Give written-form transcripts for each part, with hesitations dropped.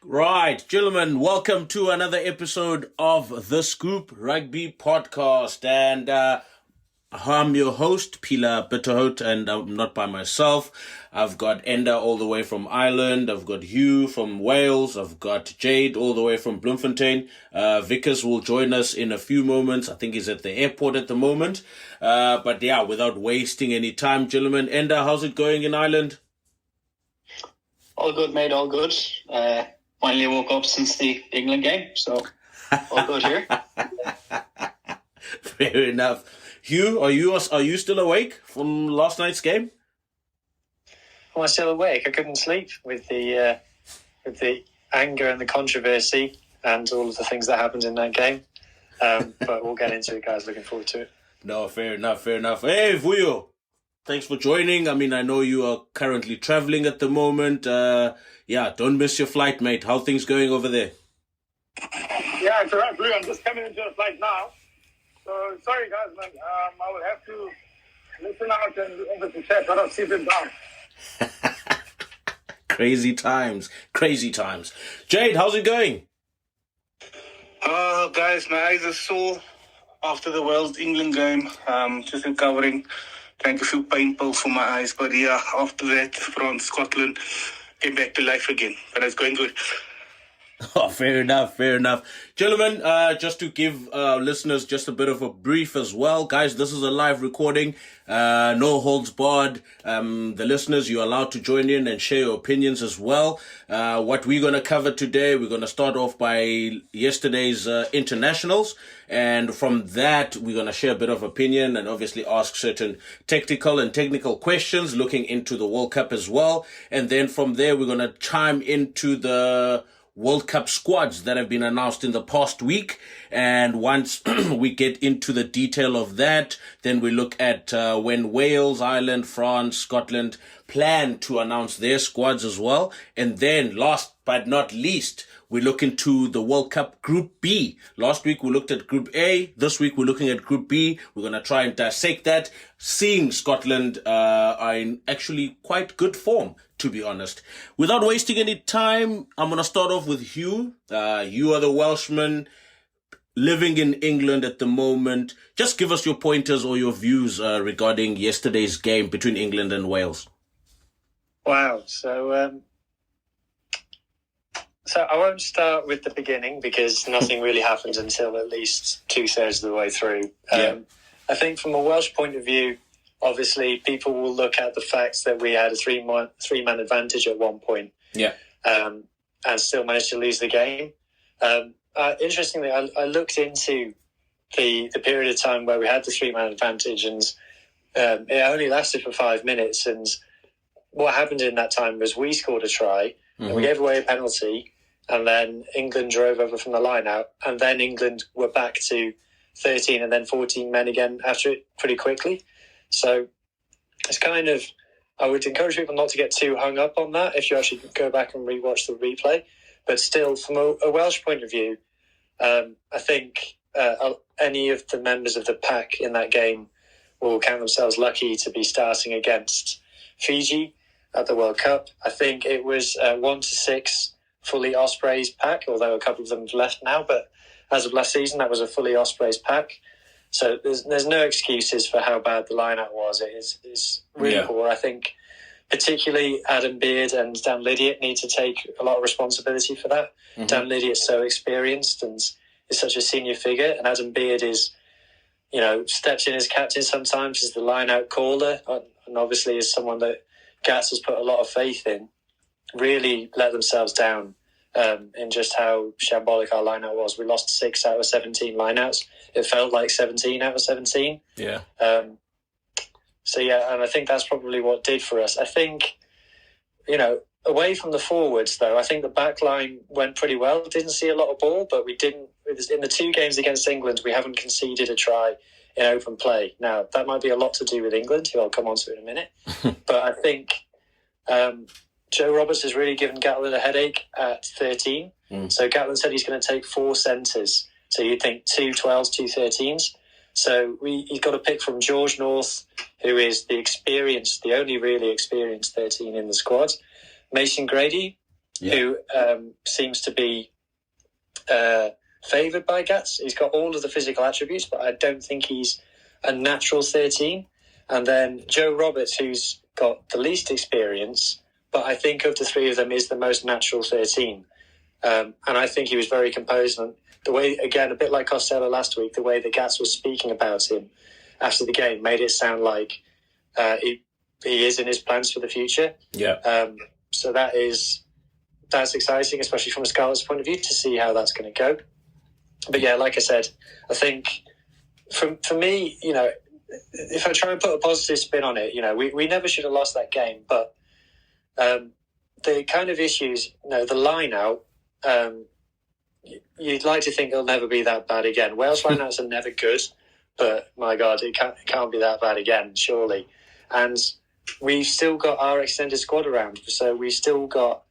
Right, gentlemen, welcome to another episode of the Scoop Rugby Podcast. And I'm your host, Pila Bitterhout, and I'm not by myself. I've got Enda all the way from Ireland. I've got Hugh from Wales. I've got Jade all the way from Bloemfontein. Vickers will join us in a few moments. I think he's at the airport at the moment. But yeah, without wasting any time, gentlemen, Enda, how's it going in Ireland? All good, mate, all good. Finally woke up since the England game, so all good here. Fair enough. Hugh, are you still awake from last night's game? Am I still awake? I couldn't sleep with the anger and the controversy and all of the things that happened in that game. But we'll get into it, guys. Looking forward to it. No, fair enough. Hey, Vuyo, thanks for joining. I mean, I know you are currently traveling at the moment. Don't miss your flight, mate. How things going over there? Yeah, it's all right, Blue. I'm just coming into the flight now. So, sorry, guys, man. I will have to listen out and obviously check. I don't sit it down. Crazy times. Jade, how's it going? Guys, my eyes are sore after the Wales England game. Just recovering. Drank a few pain pills for my eyes. But yeah, after that, France, Scotland, came back to life again. But it's going good. Oh, fair enough. Gentlemen, just to give listeners just a bit of a brief as well. Guys, this is a live recording. No holds barred. The listeners, you're allowed to join in and share your opinions as well. What we're going to cover today, we're going to start off by yesterday's internationals. And from that, we're going to share a bit of opinion and obviously ask certain tactical and technical questions looking into the World Cup as well. And then from there, we're going to chime into the World Cup squads that have been announced in the past week. And once we get into the detail of that, then we look at when Wales, Ireland, France, Scotland plan to announce their squads as well. And then last but not least, we look into the World Cup Group B. Last week we looked at Group A. This week we're looking at Group B. We're going to try and dissect that, seeing Scotland are in actually quite good form, to be honest. Without wasting any time, I'm going to start off with Hugh. You are the Welshman living in England at the moment. Just give us your pointers or your views regarding yesterday's game between England and Wales. Wow. So I won't start with the beginning because nothing really happens until at least 2/3 of the way through. I think from a Welsh point of view, obviously people will look at the fact that we had a three-man advantage at one point. And still managed to lose the game. Interestingly, I looked into the period of time where we had the three-man advantage, and it only lasted for 5 minutes. And what happened in that time was we scored a try, and we gave away a penalty, and then England drove over from the line out, and then England were back to 13 and then 14 men again after it pretty quickly. So it's kind of, I would encourage people not to get too hung up on that if you actually go back and rewatch the replay. But still, from a Welsh point of view, I think any of the members of the pack in that game will count themselves lucky to be starting against Fiji at the World Cup. I think it was 1-6 fully Ospreys pack, although a couple of them have left now. But as of last season, that was a fully Ospreys pack. So there's no excuses for how bad the line-out was. It's really poor. I think particularly Adam Beard and Dan Lydiate need to take a lot of responsibility for that. Dan Lydiate's so experienced and is such a senior figure, and Adam Beard is, steps in as captain sometimes as the line-out caller, and obviously is someone that Gats has put a lot of faith in. Really let themselves down in just how shambolic our line-out was. We lost 6 out of 17 line-outs. It felt like 17 out of 17. Yeah. And I think that's probably what did for us. I think, away from the forwards, though, I think the back line went pretty well. Didn't see a lot of ball, but we didn't. In the 2 games against England, we haven't conceded a try in open play. Now, that might be a lot to do with England, who I'll come on to in a minute. But I think Joe Roberts has really given Gatland a headache at 13. So Gatland said he's going to take 4 centres. So you'd think 2 12s, 2 13s. So he's got to pick from George North, who is the only really experienced 13 in the squad. Mason Grady, who seems to be favoured by Gats. He's got all of the physical attributes, but I don't think he's a natural 13. And then Joe Roberts, who's got the least experience, but I think of the three of them is the most natural 13. And I think he was very composed. And the way, again, a bit like Costello last week, the way that Gats was speaking about him after the game made it sound like he is in his plans for the future. Yeah. So that's exciting, especially from a Scarlet's point of view, to see how that's going to go. But yeah, like I said, I think for me, if I try and put a positive spin on it, we never should have lost that game. But the kind of issues, the line out, you'd like to think it'll never be that bad again. Wales lineouts are never good, but my God, it can't be that bad again, surely. And we've still got our extended squad around, so we've still got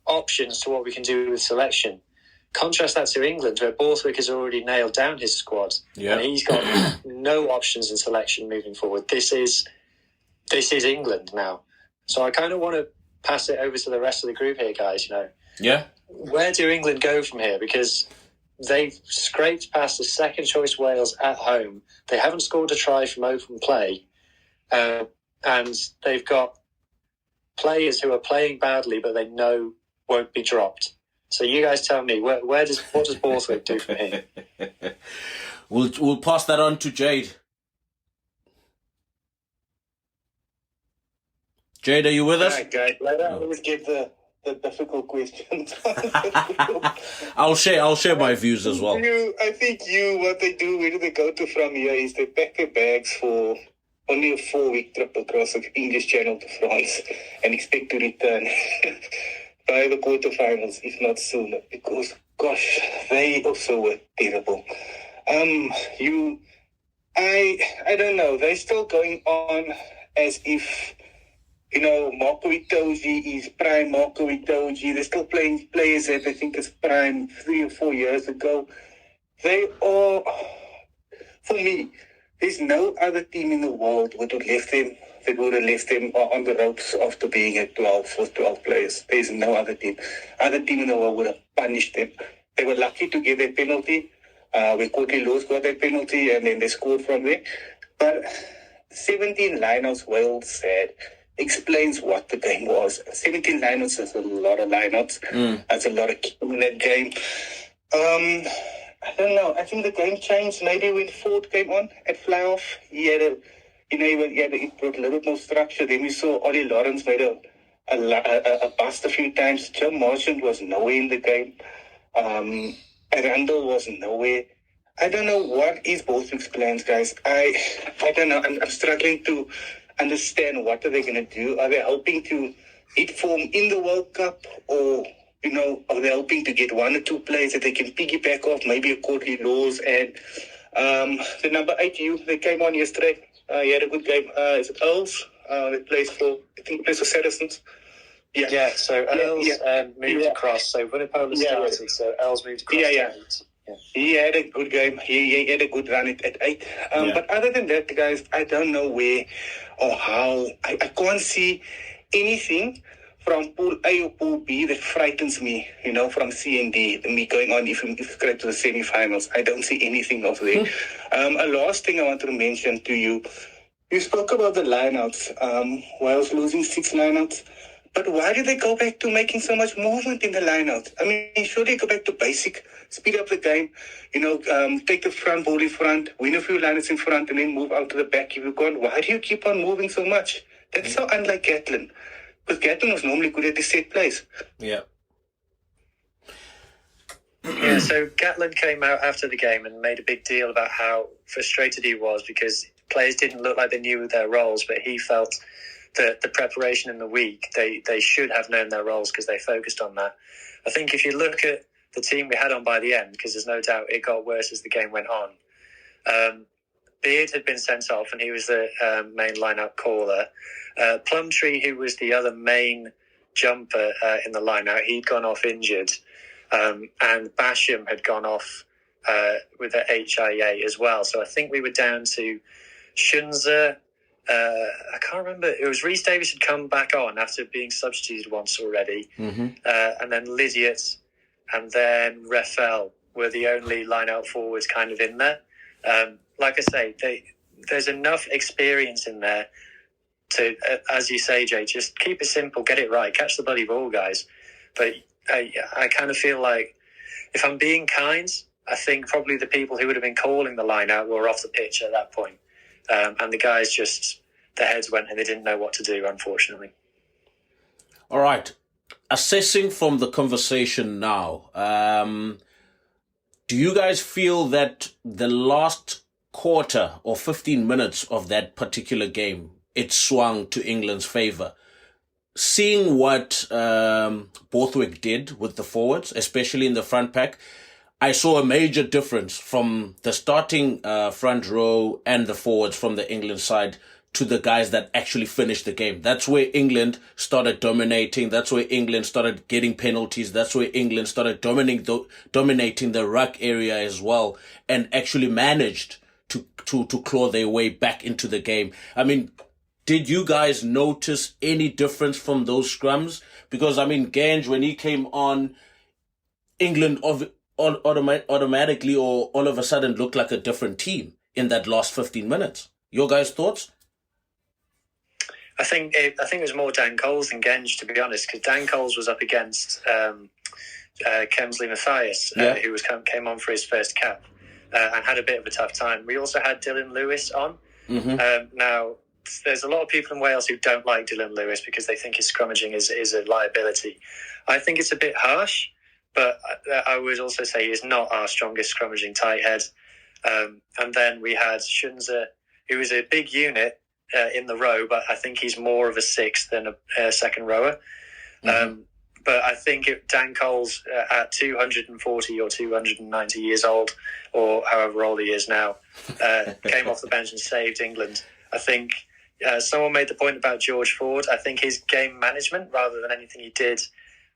options to what we can do with selection. Contrast that to England, where Borthwick has already nailed down his squad, and he's got no options in selection moving forward. This is England now. So I kind of want to pass it over to the rest of the group here, guys. Yeah. Where do England go from here? Because they've scraped past the second choice Wales at home. They haven't scored a try from open play, and they've got players who are playing badly, but they know won't be dropped. So you guys tell me, what does Borthwick do from here? We'll pass that on to Jade. Jade, are you with us? Right, guys. Let us always give the difficult questions. I'll share my views as well. I think what they do, where do they go to from here, is they pack their bags for only a 4-week trip across the English Channel to France and expect to return by the quarterfinals, if not sooner, because, gosh, they also were terrible. I don't know, they're still going on as if, Marco Itoje is prime Marco Itoje. They're still playing players that I think is prime 3 or 4 years ago. They are, for me, there's no other team in the world that would have left them on the ropes after being at 12 players. There's no other team. Other team in the world would have punished them. They were lucky to get their penalty. Where Courtney Lawes got their penalty, and then they scored from there. But 17 lineouts, Wales had, explains what the game was. 17 lineouts is a lot of lineouts. That's a lot of killing in that game. I don't know. I think the game changed maybe when Ford came on at Fly-Off. He brought a little bit more structure. Then we saw Ollie Lawrence made a bust a few times. Jim Marchant was nowhere in the game. Randall was nowhere. I don't know what is Borthwick's plans, guys. I don't know. I'm struggling to understand what are they going to do. Are they hoping to hit form in the World Cup, or are they hoping to get 1 or 2 players that they can piggyback off, maybe a Courtney Lawes and the number 8 they came on yesterday. He had a good game. Is it Earls? That plays for Saracens. Yeah, so Earls moved across. So Vunipola started, so Earls moved across. Yeah. He had a good game. He had a good run at 8. But other than that, guys, I don't know where or how. I can't see anything from Pool A or Pool B that frightens me, from C and D, me going on if we get to the semi-finals. I don't see anything of there. A last thing I want to mention to you. You spoke about the lineouts. Wales losing 6 lineouts. But why did they go back to making so much movement in the lineout? I mean, surely go back to basic, speed up the game, take the front ball in front, win a few lineouts in front, and then move out to the back if you can. Why do you keep on moving so much? That's so unlike Gatlin. Because Gatlin was normally good at the set plays. Yeah. Yeah, so Gatlin came out after the game and made a big deal about how frustrated he was because players didn't look like they knew their roles, but he felt that the preparation in the week, they should have known their roles because they focused on that. I think if you look at the team we had on by the end, because there's no doubt it got worse as the game went on, Beard had been sent off and he was the main line-out caller. Plumtree, who was the other main jumper in the line-out, he'd gone off injured. And Basham had gone off with the HIA as well. So I think we were down to Shunza, I can't remember. It was Rhys Davies had come back on after being substituted once already. And then Lydiot and then Rafael were the only line-out forwards kind of in there. Like I say, there's enough experience in there to, as you say, Jay, just keep it simple, get it right, catch the bloody ball, guys. But I kind of feel like, if I'm being kind, I think probably the people who would have been calling the line-out were off the pitch at that point. And the guys just, their heads went and they didn't know what to do, unfortunately. All right. Assessing from the conversation now, do you guys feel that the last quarter or 15 minutes of that particular game, it swung to England's favour? Seeing what Borthwick did with the forwards, especially in the front pack, I saw a major difference from the starting front row and the forwards from the England side to the guys that actually finished the game. That's where England started dominating. That's where England started getting penalties. That's where England started dominating the ruck area as well, and actually managed to claw their way back into the game. I mean, did you guys notice any difference from those scrums? Because, I mean, Gange, when he came on, England automatically or all of a sudden looked like a different team in that last 15 minutes. Your guys' thoughts? I think it was more Dan Coles than Genge, to be honest, because Dan Coles was up against Kemsley Mathias, who came on for his first cap and had a bit of a tough time. We also had Dylan Lewis on. Now, there's a lot of people in Wales who don't like Dylan Lewis because they think his scrummaging is a liability. I think it's a bit harsh, but I would also say he's not our strongest scrummaging tight head. And then we had Shunza, who was a big unit in the row, but I think he's more of a sixth than a second rower. But I think Dan Coles at 240 or 290 years old, or however old he is now, came off the bench and saved England. I think someone made the point about George Ford. I think his game management, rather than anything he did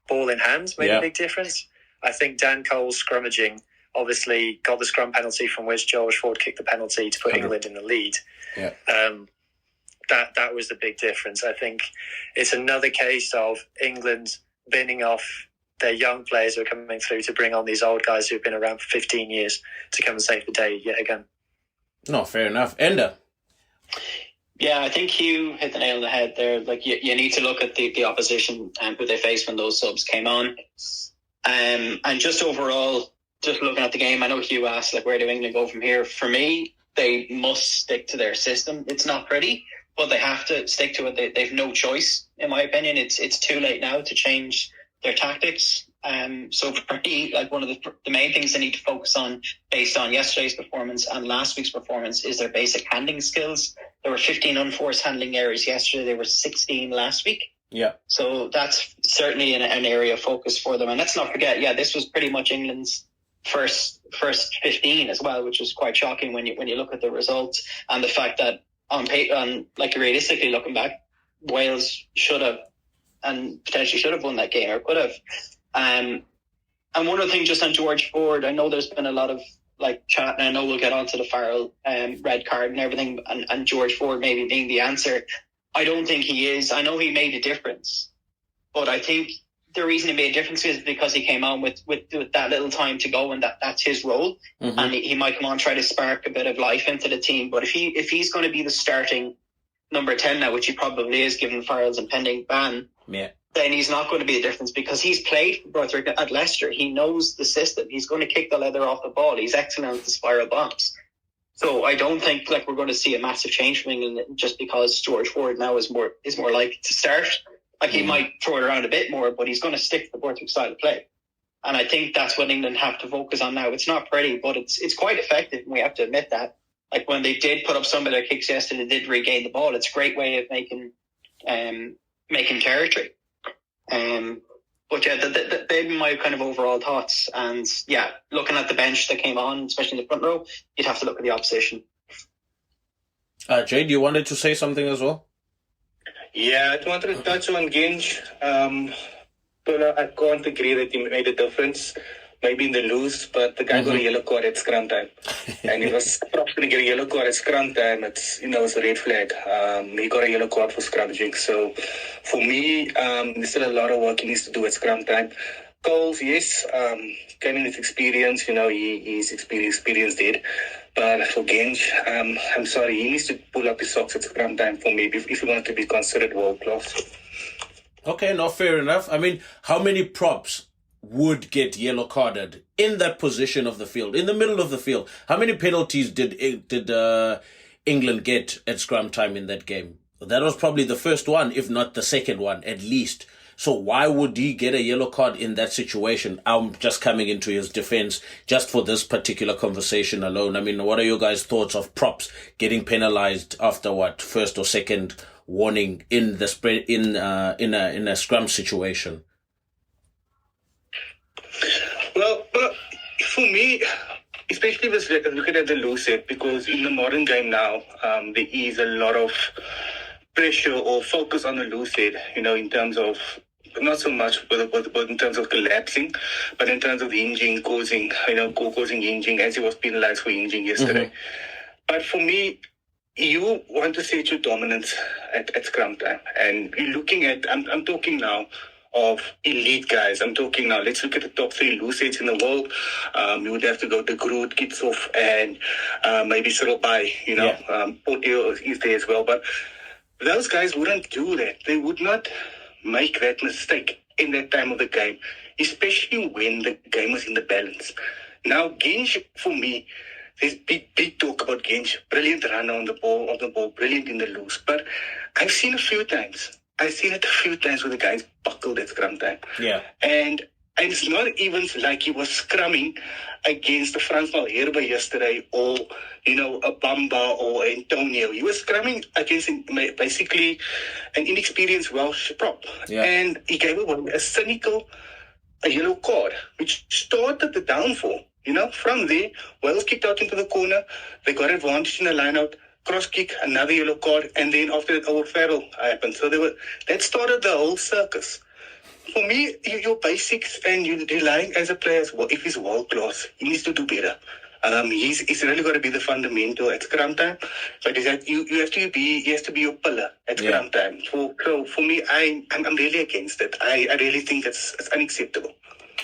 ball in hand, made a big difference. I think Dan Cole's scrummaging obviously got the scrum penalty from which George Ford kicked the penalty to put England in the lead. That was the big difference. I think it's another case of England binning off their young players who are coming through to bring on these old guys who've been around for 15 years to come and save the day yet again. No, fair enough. Enda? Yeah, I think Hugh hit the nail on the head there. Like, you need to look at the opposition and who they faced when those subs came on. And just overall, just looking at the game, I know Hugh asked, like, where do England go from here? For me, they must stick to their system. It's not pretty, but they have to stick to it. They've no choice, in my opinion. It's too late now to change their tactics. So for me, like, one of the main things they need to focus on, based on yesterday's performance and last week's performance, is their basic handling skills. There were 15 unforced handling errors yesterday. There were 16 last week. Yeah. So that's certainly an area of focus for them. And let's not forget, this was pretty much England's first 15 as well, which was quite shocking when you look at the results and the fact that like, realistically looking back, Wales should have and potentially should have won that game, or could have. And one other thing just on George Ford, I know there's been a lot of like chat, and I know we'll get onto the Farrell red card and everything, and George Ford maybe being the answer. I don't think he is. I know he made a difference, but I think the reason he made a difference is because he came on with that little time to go, and that's his role. And he might come on, try to spark a bit of life into the team. But if he's going to be the starting number 10 now, which he probably is given Farrell's impending ban, then he's not going to be a difference, because he's played for Borthwick at Leicester. He knows the system. He's going to kick the leather off the ball. He's excellent at the spiral bombs. So I don't think like we're going to see a massive change from England just because George Ford now is more likely to start. Like, he might throw it around a bit more, but he's going to stick to the Borthwick style of play. And I think that's what England have to focus on now. It's not pretty, but it's quite effective, and we have to admit that. Like, when they did put up some of their kicks yesterday, they did regain the ball. It's a great way of making territory. But they've been my kind of overall thoughts. And looking at the bench that came on, especially in the front row, you'd have to look at the opposition. Jade, you wanted to say something as well? Yeah, I wanted to touch on Ginge. But I can't agree that he made a difference. maybe in the loose, but the guy got a yellow card at scrum time. And he was probably going to get a yellow card at scrum time. It's a red flag. He got a yellow card for scrummaging. So for me, there's still a lot of work he needs to do at scrum time. Coles, yes, gaining his experience, he's experienced it. But for Genge, I'm sorry, he needs to pull up his socks at scrum time for me if he wants to be considered world class. Okay, no, fair enough. I mean, how many props would get yellow carded in that position of the field, in the middle of the field? How many penalties did England get at scrum time in that game? That was probably the first one, if not the second one, at least. So why would he get a yellow card in that situation? I'm just coming into his defense just for this particular conversation alone. I mean, what are your guys' thoughts of props getting penalized after first or second warning in the spread in a scrum situation? Well, for me, especially with looking at the loose set, because in the modern game now, there is a lot of pressure or focus on the loose set, in terms of not so much but in terms of collapsing, but in terms of hinging, causing hinging, as he was penalized for hinging yesterday. But for me, you want to set your dominance at scrum time, and you're looking at, I'm talking now of elite guys. I'm talking now, let's look at the top 3 loose sets in the world. You would have to go to Groot, Kitsoff, and maybe Cyril Bay, Portier is there as well. But those guys wouldn't do that. They would not make that mistake in that time of the game, especially when the game was in the balance. Now, Genge, for me, there's big talk about Genge. Brilliant runner on the ball, brilliant in the loose. But I've seen it a few times where the guys buckled at scrum time. Yeah. And it's not even like he was scrumming against the Fransman Herbe yesterday, or, a Bamba or Antonio. He was scrumming against basically an inexperienced Welsh prop. Yeah. And he gave away a yellow card, which started the downfall. From there, Wales kicked out into the corner. They got advantage in the line-out. Cross kick, another yellow card, and then after that, Owen Farrell happened. So that started the whole circus. For me, your basics, and you're relying as a player, if he's world class, he needs to do better. He's really got to be the fundamental at scrum time. But he has to be your pillar at scrum time. So for me, I'm really against it. I really think it's unacceptable.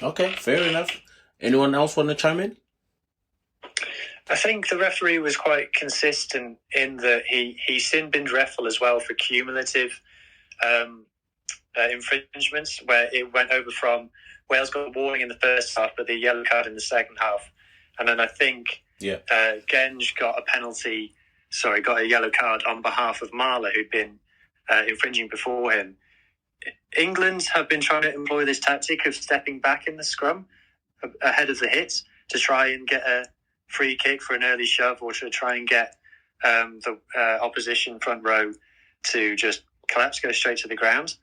Okay, fair enough. Anyone else want to chime in? I think the referee was quite consistent in that he sin-binned Reffel as well for cumulative infringements, where it went over from Wales got a warning in the first half, but the yellow card in the second half. And then I think Genge got a yellow card on behalf of Marler, who'd been infringing before him. England have been trying to employ this tactic of stepping back in the scrum ahead of the hits to try and get a free kick for an early shove, or to try and get the opposition front row to just collapse, go straight to the ground.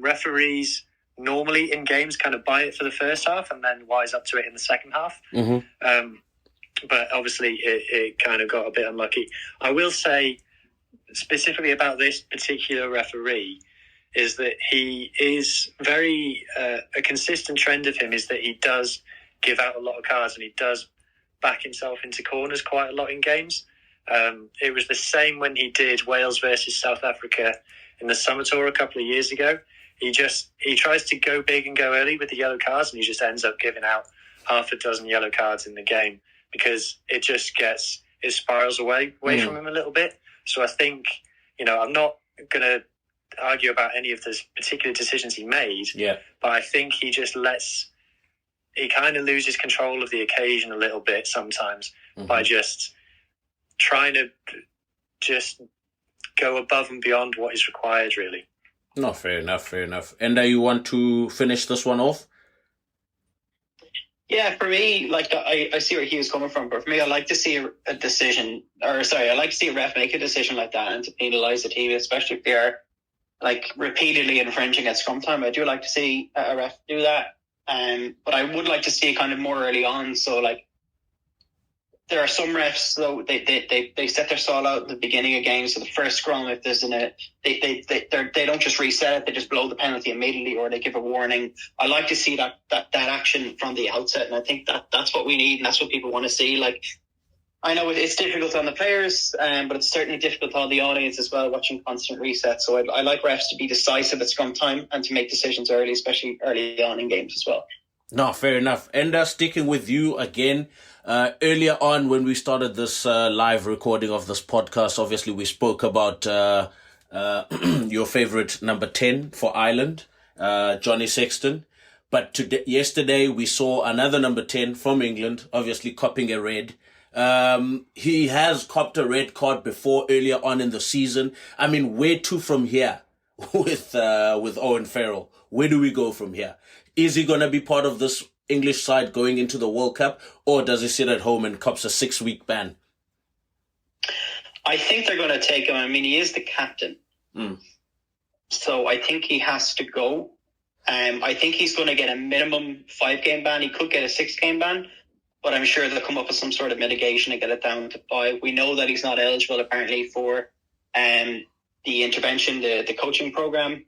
Referees normally in games kind of buy it for the first half and then wise up to it in the second half. But obviously it kind of got a bit unlucky. I will say specifically about this particular referee is that he is very, a consistent trend of him is that he does give out a lot of cards, and he does back himself into corners quite a lot in games. It was the same when he did Wales versus South Africa in the summer tour a couple of years ago. He tries to go big and go early with the yellow cards, and he just ends up giving out half a dozen yellow cards in the game because it just it spirals away from him a little bit. So I think, I'm not going to argue about any of the particular decisions he made, but I think he kind of loses control of the occasion a little bit sometimes by just trying to just go above and beyond what is required, really. No, fair enough. And you want to finish this one off? Yeah, for me, I see where he was coming from, but for me, I like to see a ref make a decision like that and to penalise the team, especially if they are repeatedly infringing at scrum time. I do like to see a ref do that, but I would like to see it kind of more early on. So there are some refs though they set their stall out at the beginning of games. So the first scrum, if there's they don't just reset it, they just blow the penalty immediately, or they give a warning. I like to see that action from the outset, and I think that's what we need, and that's what people want to see. Like, I know it's difficult on the players, but it's certainly difficult on the audience as well, watching constant resets. So I like refs to be decisive at scrum time and to make decisions early, especially early on in games as well. No, fair enough. And sticking with you again, earlier on when we started this live recording of this podcast, obviously we spoke about your favorite number 10 for Ireland, Johnny Sexton. But yesterday we saw another number 10 from England, obviously copping a red. He has copped a red card before earlier on in the season. I mean, where to from here with Owen Farrell? Where do we go from here? Is he going to be part of this English side going into the World Cup, or does he sit at home and cops a 6-week ban? I think they're going to take him. I mean, he is the captain. So I think he has to go. I think he's going to get a minimum 5-game ban. He could get a 6-game ban, but I'm sure they'll come up with some sort of mitigation and get it down to 5. We know that he's not eligible apparently for the intervention, the coaching program.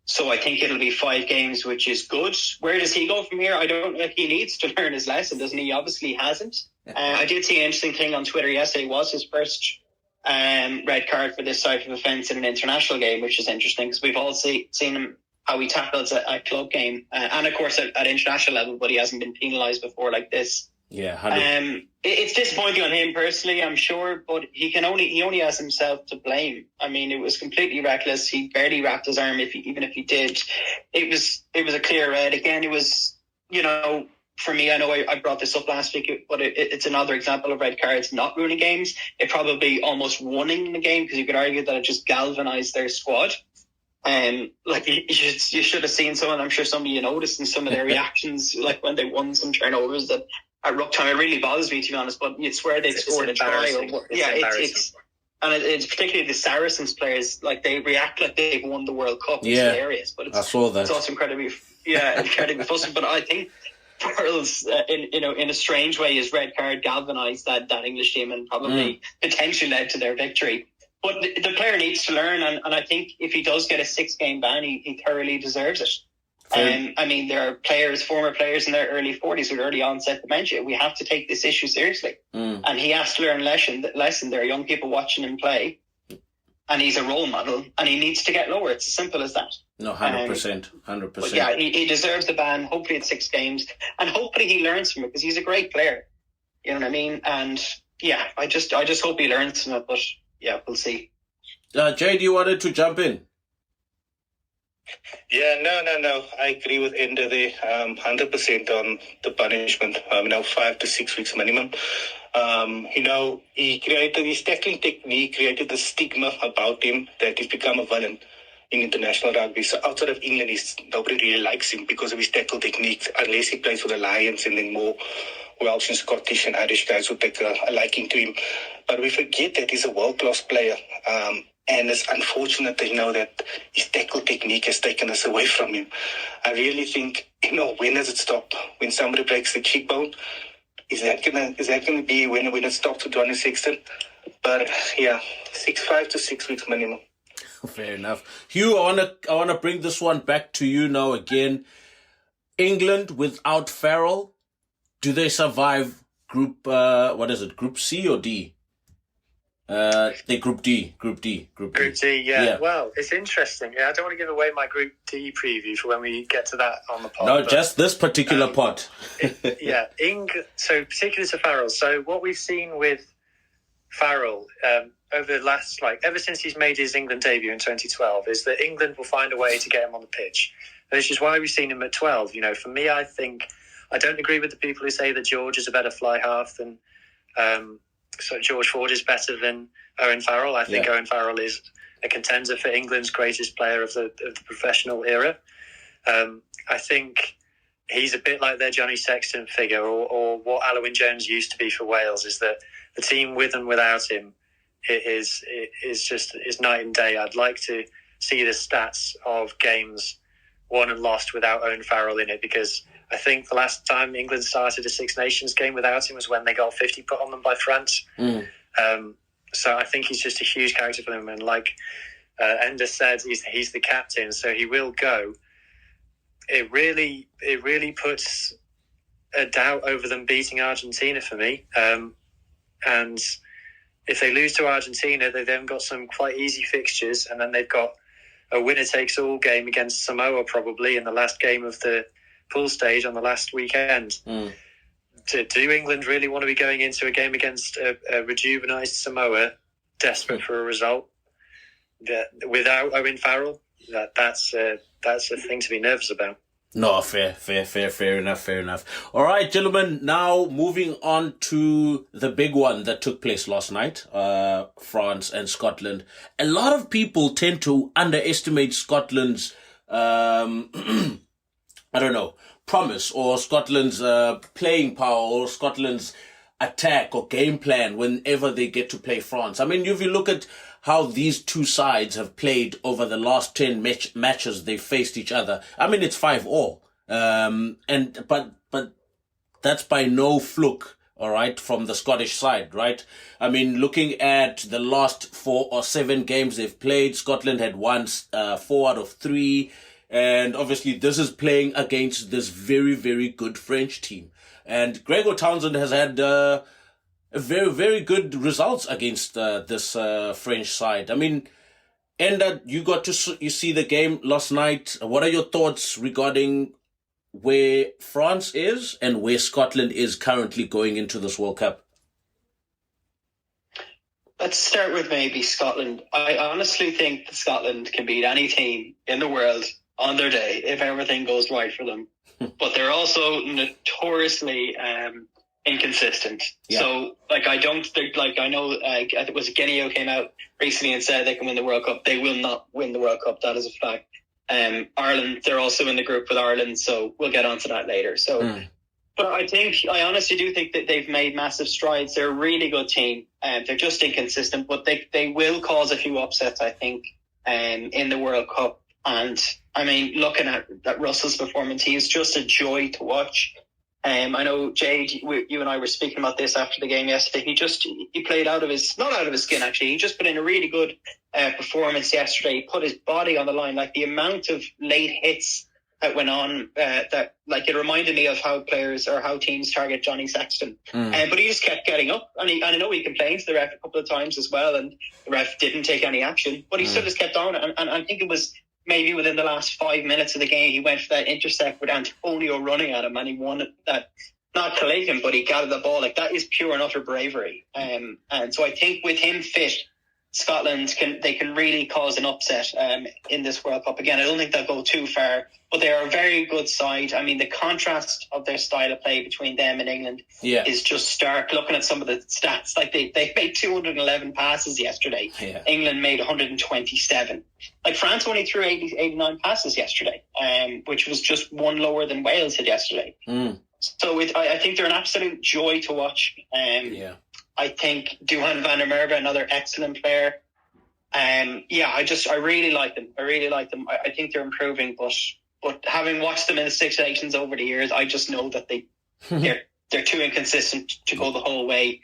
So I think it'll be 5 games, which is good. Where does he go from here? I don't know if he needs to learn his lesson, doesn't he? Obviously hasn't. I did see an interesting thing on Twitter yesterday. It was his first red card for this type of offence in an international game, which is interesting because we've all seen him, how he tackles a club game and of course at international level, but he hasn't been penalised before like this. Yeah, it's disappointing on him personally, I'm sure, but he only has himself to blame. I mean, it was completely reckless. He barely wrapped his arm, even if he did. It was a clear red. Again, it was, for me, I know I brought this up last week, but it's another example of red cards not ruining games. It probably almost winning the game, because you could argue that it just galvanised their squad. Like you should have seen some, and I'm sure some of you noticed in some of their reactions, like when they won some turnovers that at ruck time, it really bothers me, to be honest, but you'd swear they'd scored a try. It's particularly the Saracens players, like they react like they've won the World Cup. It's hilarious, but I saw that. It's also incredibly frustrating. But I think Farrell's, in a strange way, his red card galvanised that English team and probably potentially led to their victory. But the player needs to learn, and I think if he does get a 6-game ban, he thoroughly deserves it. I mean, there are former players in their early 40s with early onset dementia. We have to take this issue seriously. And he has to learn lesson. There are young people watching him play, and he's a role model, and he needs to get lower. It's as simple as that. No, 100%. 100%. But yeah, he deserves the ban. Hopefully it's 6 games, and hopefully he learns from it, because he's a great player. You know what I mean? And yeah, I just hope he learns from it, but yeah, we'll see. Jade, you wanted to jump in? Yeah, no. I agree with Ender there, 100% on the punishment. 5 to 6 weeks minimum. He created his tackling technique, created the stigma about him that he's become a villain in international rugby. So outside of England, nobody really likes him because of his tackle technique, unless he plays for the Lions, and then more Welsh and Scottish and Irish guys will take a liking to him. But we forget that he's a world-class player. And it's unfortunate that his tackle technique has taken us away from him. I really think, when does it stop? When somebody breaks the cheekbone? Is that gonna be when it stops with Johnny Sexton? But yeah, 5 to 6 weeks minimum. Fair enough. Hugh, I wanna bring this one back to you now again. England without Farrell, do they survive Group C or D? They Group D. Group D, yeah. Well, it's interesting. Yeah, I don't want to give away my Group D preview for when we get to that on the pod. No, just this particular pod. So particularly to Farrell. So what we've seen with Farrell over the last, ever since he's made his England debut in 2012, is that England will find a way to get him on the pitch. This is why we've seen him at 12. For me, I think I don't agree with the people who say that George is a better fly half than. So George Ford is better than Owen Farrell. I think Owen Farrell is a contender for England's greatest player of the professional era. I think he's a bit like their Johnny Sexton figure, or what Alwyn Jones used to be for Wales, is that the team with and without him is night and day. I'd like to see the stats of games won and lost without Owen Farrell in it, because I think the last time England started a Six Nations game without him was when they got 50 put on them by France. So I think he's just a huge character for them. And like Ender said, he's the captain, so he will go. It really puts a doubt over them beating Argentina for me. And if they lose to Argentina, they've then got some quite easy fixtures, and then they've got a winner-takes-all game against Samoa probably in the last game of the pool stage on the last weekend. Do England really want to be going into a game against a rejuvenised Samoa, desperate for a result, without Owen Farrell? That's a thing to be nervous about. No, fair enough. All right, gentlemen, now moving on to the big one that took place last night, France and Scotland. A lot of people tend to underestimate Scotland's, promise, or Scotland's playing power, or Scotland's attack or game plan whenever they get to play France. I mean, if you look at how these two sides have played over the last 10 matches they faced each other, I mean, it's 5-5. But that's by no fluke, all right, from the Scottish side, right? I mean, looking at the last 4 or 7 games they've played, Scotland had won 4 out of 3. And obviously this is playing against this very, very good French team. And Gregor Townsend has had a very, very good results against this French side. I mean, Enda, you see the game last night. What are your thoughts regarding where France is and where Scotland is currently going into this World Cup? Let's start with maybe Scotland. I honestly think that Scotland can beat any team in the world on their day if everything goes right for them. But they're also notoriously inconsistent. Yeah. So, I know, I think it was Guinea who came out recently and said they can win the World Cup. They will not win the World Cup. That is a fact. Ireland, they're also in the group with Ireland, so we'll get onto that later. So, but I honestly do think that they've made massive strides. They're a really good team. They're just inconsistent, but they will cause a few upsets, I think, in the World Cup. And I mean, looking at Russell's performance, he is just a joy to watch. I know, Jade, you and I were speaking about this after the game yesterday. He played not out of his skin, actually. He just put in a really good performance yesterday. He put his body on the line. Like, the amount of late hits that went on, it reminded me of how teams target Johnny Sexton. But he just kept getting up. And I know he complained to the ref a couple of times as well, and the ref didn't take any action. But he still just kept on. And I think it was maybe within the last 5 minutes of the game, he went for that intercept with Antonio running at him, and he won that, not collate him, but he gathered the ball. Like, that is pure and utter bravery. And so I think with him fit, Scotland can really cause an upset in this World Cup. Again, I don't think they'll go too far, but they are a very good side. I mean, the contrast of their style of play between them and England is just stark. Looking at some of the stats, like they made 211 passes yesterday. Yeah. England made 127. Like, France only threw 89 passes yesterday, which was just one lower than Wales did yesterday. So I think they're an absolute joy to watch. I think Duhan van der Merwe, another excellent player. I really like them. I think they're improving, but having watched them in the Six Nations over the years, I just know that they're too inconsistent to go the whole way.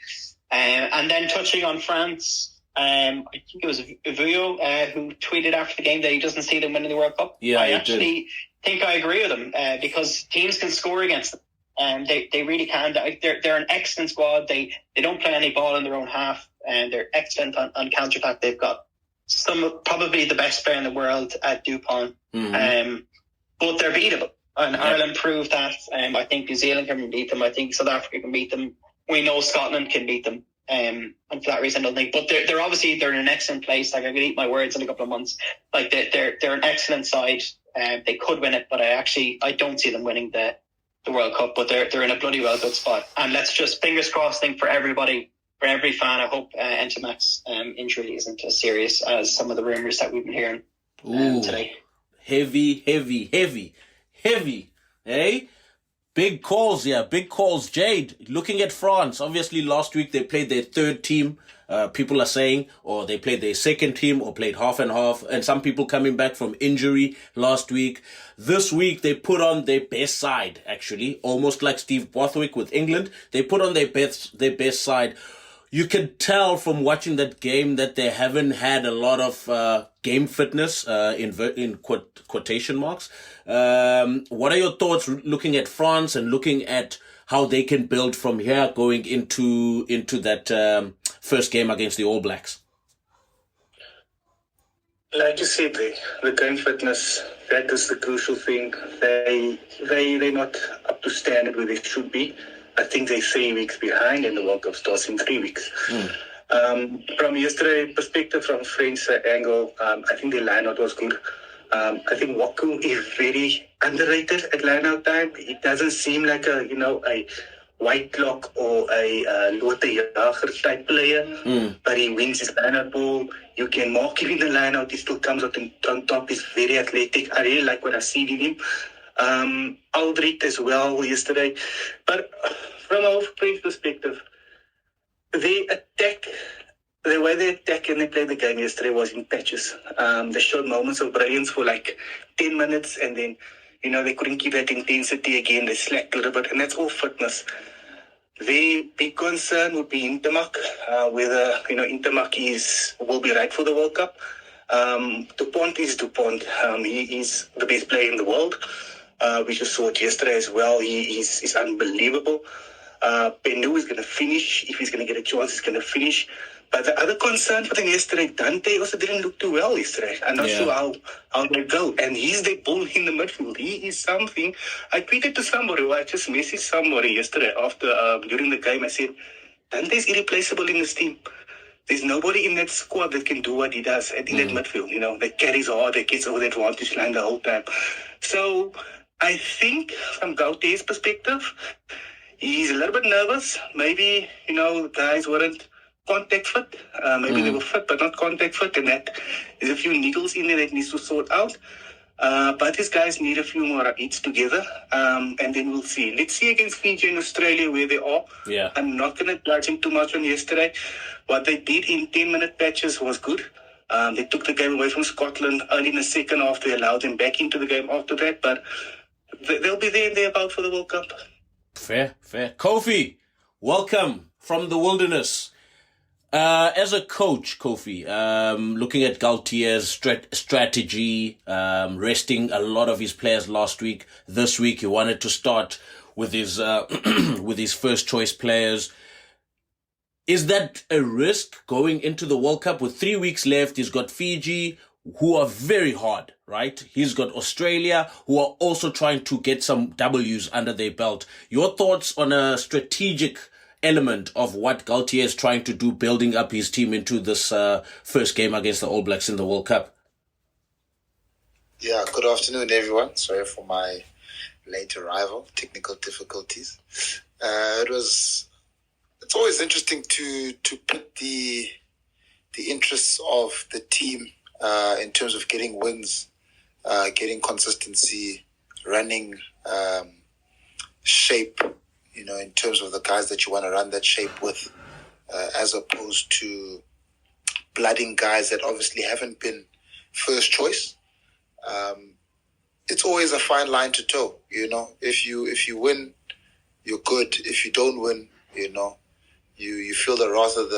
And then touching on France, I think it was Vuyo who tweeted after the game that he doesn't see them winning the World Cup. Yeah, I actually think I agree with him because teams can score against them. They really can. They're an excellent squad. They don't play any ball in their own half, and they're excellent on counter-attack. They've got probably the best player in the world at Dupont. But they're beatable, and Ireland proved that. I think New Zealand can beat them. I think South Africa can beat them. We know Scotland can beat them. And for that reason, I don't think. But they're obviously in an excellent place. Like, I could eat my words in a couple of months. Like, they're an excellent side. They could win it, but I don't see them winning the World Cup, but they're in a bloody well good spot. And let's just fingers crossed think for everybody, for every fan. I hope Entomac's injury isn't as serious as some of the rumours that we've been hearing today. Heavy, hey? Big calls, yeah, big calls. Jade, looking at France, obviously last week they played their third team. People are saying, or they played their second team, or played half and half, and some people coming back from injury last week. This week they put on their best side, actually, almost like Steve Borthwick with England. They put on their best side. You can tell from watching that game that they haven't had a lot of game fitness, in quotation marks. What are your thoughts looking at France and looking at how they can build from here going into that first game against the All Blacks? Like you said, the game fitness, that is the crucial thing. They're not up to standard where they should be. I think they're 3 weeks behind, and the World Cup starts in 3 weeks. From yesterday's perspective, from French angle, I think the lineout was good. I think Waku is very underrated at lineout time. It doesn't seem like a White Lock or a Lotte Jager type player, but he wins his lineout ball. You can mark him in the lineout. He still comes out on top. He's very athletic. I really like what I see in him. Aldrit as well yesterday. But from our French perspective, they attack. The way they attack and they played the game yesterday was in patches. They showed moments of brilliance for like 10 minutes, and then, they couldn't keep that intensity again. They slacked a little bit, and that's all fitness. The big concern would be Intermark, whether, Intermark will be right for the World Cup. Dupont is Dupont. He is the best player in the world. We just saw it yesterday as well. He's unbelievable. Penu is going to finish. If he's going to get a chance, he's going to finish. But the other concern for them yesterday, Dante also didn't look too well yesterday. I'm not sure how they go. And he's the bull in the midfield. He is something. I tweeted to somebody, I just messaged somebody yesterday during the game. I said, Dante's irreplaceable in this team. There's nobody in that squad that can do what he does in that midfield. That carries hard, that gets over the advantage line the whole time. So I think from Gautier's perspective, he's a little bit nervous. Maybe, the guys weren't contact fit. Maybe they were fit, but not contact fit. And that there's a few niggles in there that needs to sort out. But these guys need a few more hits together. And then we'll see. Let's see against Fiji and Australia where they are. Yeah. I'm not going to judge him too much on yesterday. What they did in 10-minute patches was good. They took the game away from Scotland early in the second half. They allowed them back into the game after that. But they'll be there and thereabout for the World Cup. Fair. Kofi, welcome from the wilderness. As a coach, Kofi, looking at Gautier's strategy, resting a lot of his players last week. This week, he wanted to start with his with his first choice players. Is that a risk going into the World Cup with 3 weeks left? He's got Fiji, who are very hard, right? He's got Australia, who are also trying to get some W's under their belt. Your thoughts on a strategic element of what Gautier is trying to do, building up his team into this first game against the All Blacks in the World Cup? Yeah, good afternoon, everyone. Sorry for my late arrival, technical difficulties. It's always interesting to put the interests of the team in terms of getting wins, getting consistency, running shape, in terms of the guys that you want to run that shape with, as opposed to blooding guys that obviously haven't been first choice. It's always a fine line to toe, If you win, you're good. If you don't win, you feel the wrath of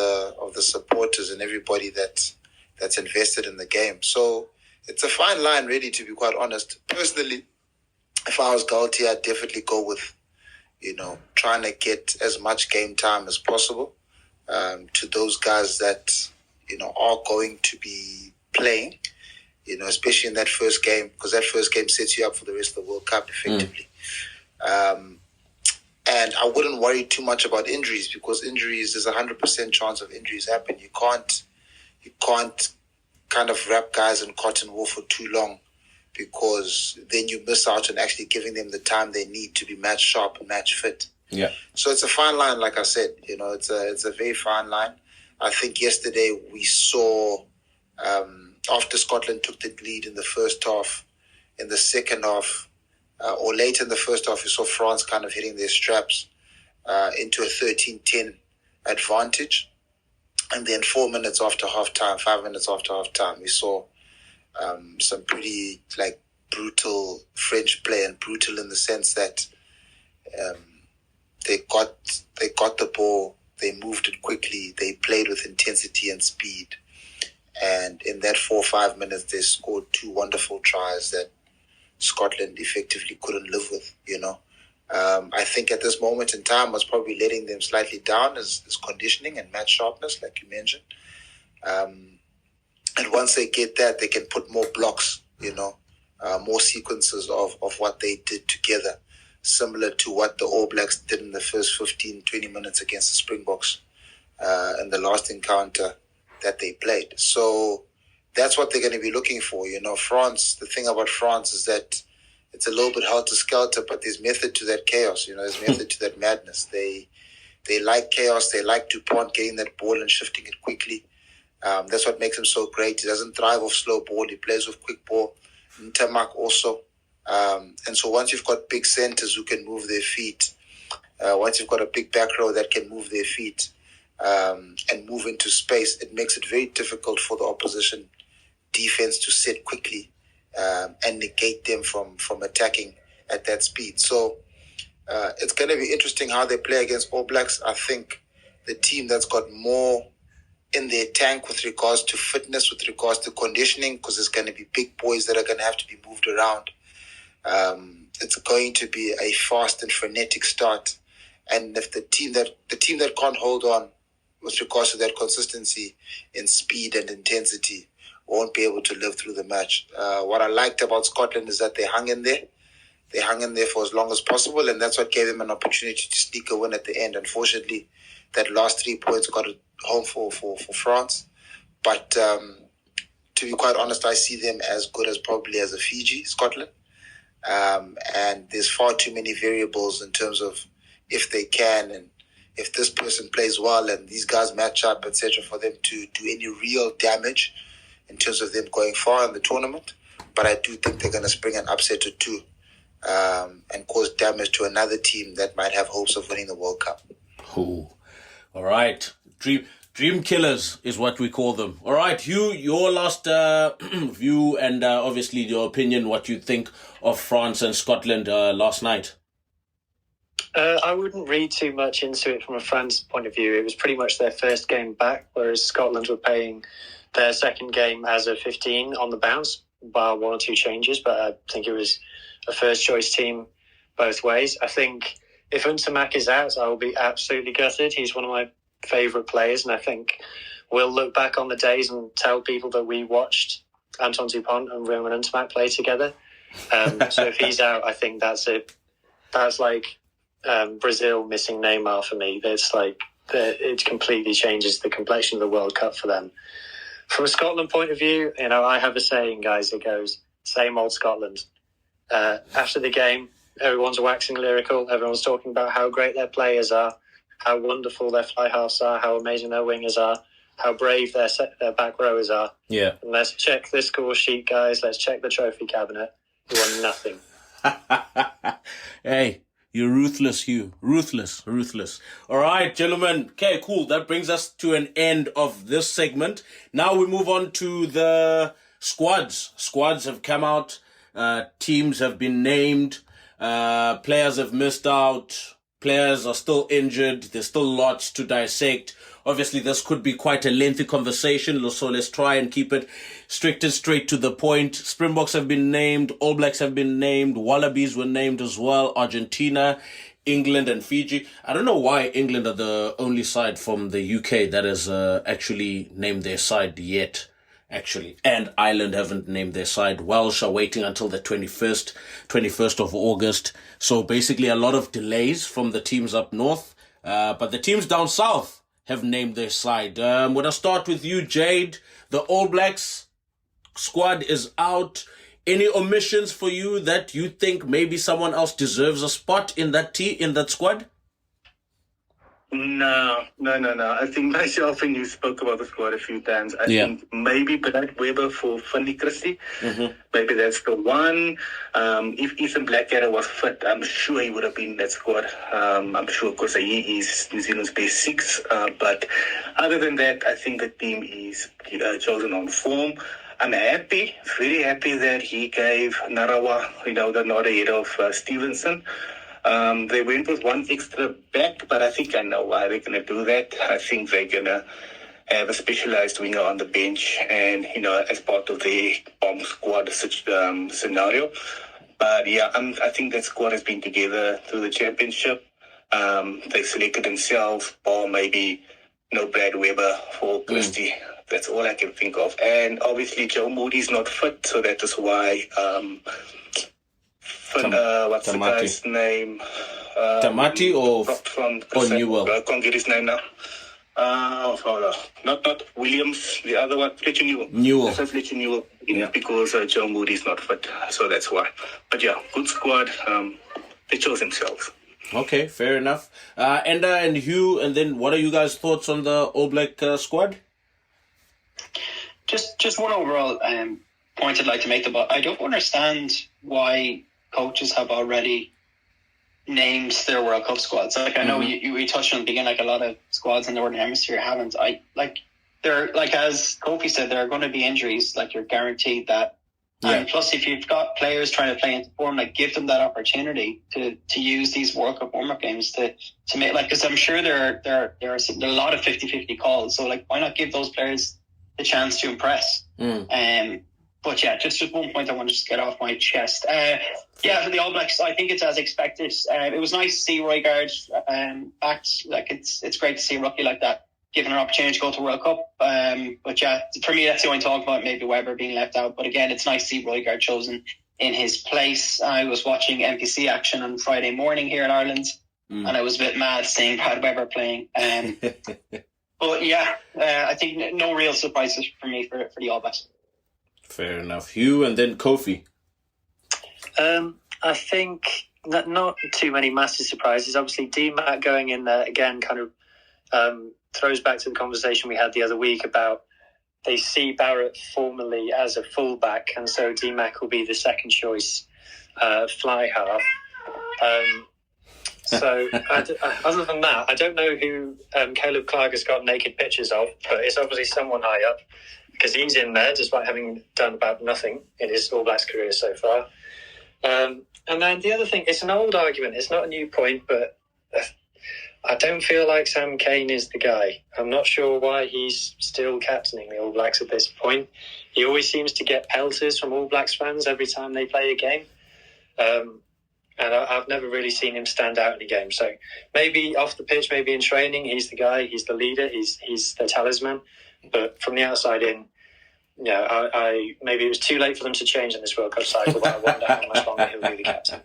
the supporters and everybody that's invested in the game. So it's a fine line, really, to be quite honest. Personally, if I was Gaultier, I'd definitely go with, trying to get as much game time as possible to those guys that, are going to be playing, especially in that first game, because that first game sets you up for the rest of the World Cup effectively. And I wouldn't worry too much about injuries, because there's 100% chance of injuries happen. You can't kind of wrap guys in cotton wool for too long, because then you miss out on actually giving them the time they need to be match sharp and match fit. Yeah. So it's a fine line, like I said. It's a very fine line. I think yesterday we saw, after Scotland took the lead in the first half, in the second half, or late in the first half, you saw France kind of hitting their straps into a 13-10 advantage. And then 4 minutes after halftime, 5 minutes after halftime, we saw some pretty brutal French play, and brutal in the sense that they got the ball, they moved it quickly, they played with intensity and speed, and in that 4 or 5 minutes, they scored 2 wonderful tries that Scotland effectively couldn't live with. I think at this moment in time, what's probably letting them slightly down is conditioning and match sharpness, like you mentioned. And once they get that, they can put more blocks, more sequences of what they did together, similar to what the All Blacks did in the first 15, 20 minutes against the Springboks in the last encounter that they played. So that's what they're going to be looking for. France, the thing about France is that it's a little bit helter-skelter, but there's method to that chaos. There's method to that madness. They like chaos. They like Dupont getting that ball and shifting it quickly. That's what makes him so great. He doesn't thrive off slow ball. He plays with quick ball. Ntamak also. And so once you've got big centers who can move their feet, once you've got a big back row that can move their feet and move into space, it makes it very difficult for the opposition defense to set quickly and negate them from attacking at that speed. So it's going to be interesting how they play against All Blacks. I think the team that's got more in their tank with regards to fitness, with regards to conditioning, because there's going to be big boys that are going to have to be moved around. It's going to be a fast and frenetic start. And if the team that can't hold on with regards to that consistency in speed and intensity won't be able to live through the match. What I liked about Scotland is that they hung in there. They hung in there for as long as possible, and that's what gave them an opportunity to sneak a win at the end. Unfortunately, that last 3 points got it home for France. But to be quite honest, I see them as good as probably as a Fiji, Scotland. And there's far too many variables in terms of if they can and if this person plays well and these guys match up, etc., for them to do any real damage in terms of them going far in the tournament. But I do think they're going to spring an upset or two and cause damage to another team that might have hopes of winning the World Cup. Ooh. All right. Dream killers is what we call them. All right, Hugh, your last view and obviously your opinion, what you think of France and Scotland last night. I wouldn't read too much into it from a France point of view. It was pretty much their first game back, whereas Scotland were playing their second game as a 15 on the bounce, bar 1 or 2 changes, but I think it was a first-choice team both ways. I think if Ntamak is out, I will be absolutely gutted. He's one of my favourite players, and I think we'll look back on the days and tell people that we watched Anton Dupont and Roman Ntamak play together. So if he's out, I think that's like Brazil missing Neymar for me. It completely changes the complexion of the World Cup for them. From a Scotland point of view, I have a saying, guys. It goes, same old Scotland. After the game, everyone's waxing lyrical. Everyone's talking about how great their players are, how wonderful their fly halves are, how amazing their wingers are, how brave their back rowers are. Yeah. And let's check the score sheet, guys. Let's check the trophy cabinet. You won nothing. Hey, you're ruthless, Hugh. Ruthless. All right, gentlemen. Okay, cool. That brings us to an end of this segment. Now we move on to the squads. Squads have come out. Teams have been named. Players have missed out. Players are still injured. There's still lots to dissect. Obviously, this could be quite a lengthy conversation, so let's try and keep it strict and straight to the point. Springboks have been named. All Blacks have been named. Wallabies were named as well. Argentina, England, and Fiji. I don't know why England are the only side from the UK that has actually named their side yet. And Ireland haven't named their side. Welsh are waiting until the 21st of August. So basically a lot of delays from the teams up north. But the teams down south have named their side. When I start with you, Jade, the All Blacks squad is out. Any omissions for you that you think maybe someone else deserves a spot in that squad? No. I think myself and you spoke about the squad a few times. I think maybe Bernard Weber for Funny Christie. Maybe that's the one. If Ethan Blackadder was fit, I'm sure he would have been in that squad. I'm sure because he is New Zealand's best six. But other than that, I think the team is chosen on form. I'm happy, very happy that he gave Narawa, the nod ahead of Stevenson. They went with one extra back, but I think I know why they're going to do that. I think they're going to have a specialized winger on the bench and, as part of the bomb squad scenario. But yeah, I think that squad has been together through the championship. They selected themselves, or maybe Brad Weber for Christie. That's all I can think of. And obviously Joe Moody's not fit, so that is why... what's the guy's name? Tamati or Newell? I can't get his name now. Not Williams, the other one, Fletcher Newell. Fletcher Newell, because Joe Moody's not fit, so that's why. But yeah, good squad. They chose themselves. Okay, fair enough. Enda and Hugh, and then what are you guys' thoughts on the All Black squad? Just one overall point I'd like to make about. I don't understand why coaches have already named their World Cup squads. Like I know we touched on the beginning, like a lot of squads in the Northern Hemisphere haven't. They're like, as Kofi said, there are going to be injuries. Like you're guaranteed that. And plus, if you've got players trying to play into form, like give them that opportunity to use these World Cup warm-up games to make, like, because I'm sure there are a lot of 50-50 calls. So like, why not give those players the chance to impress? But yeah, just one point I want to just get off my chest. For the All Blacks, I think it's as expected. It was nice to see Roygaard back. Like it's great to see a rookie like that given an opportunity to go to World Cup. But yeah, for me, that's the only talk about maybe Weber being left out. But again, it's nice to see Roygaard chosen in his place. I was watching NPC action on Friday morning here in Ireland, and I was a bit mad seeing Brad Weber playing. But yeah, I think no real surprises for me for the All Blacks. Fair enough. Hugh and then Kofi. I think not too many massive surprises. Obviously, D-Mac going in there again kind of throws back to the conversation we had the other week about they see Barrett formally as a fullback, and so D-Mac will be the second choice fly half. So other than that, I don't know who Caleb Clark has got naked pictures of, but it's obviously someone high up, because he's in there despite having done about nothing in his All Blacks career so far. And then the other thing, it's an old argument, it's not a new point, but I don't feel like Sam Cane is the guy. I'm not sure why he's still captaining the All Blacks at this point. He always seems to get pelters from All Blacks fans every time they play a game. And I've never really seen him stand out in a game. So maybe off the pitch, maybe in training, he's the guy, he's the leader, he's the talisman. But from the outside in, I maybe it was too late for them to change in this World Cup cycle, but I wonder how much longer he'll be the captain.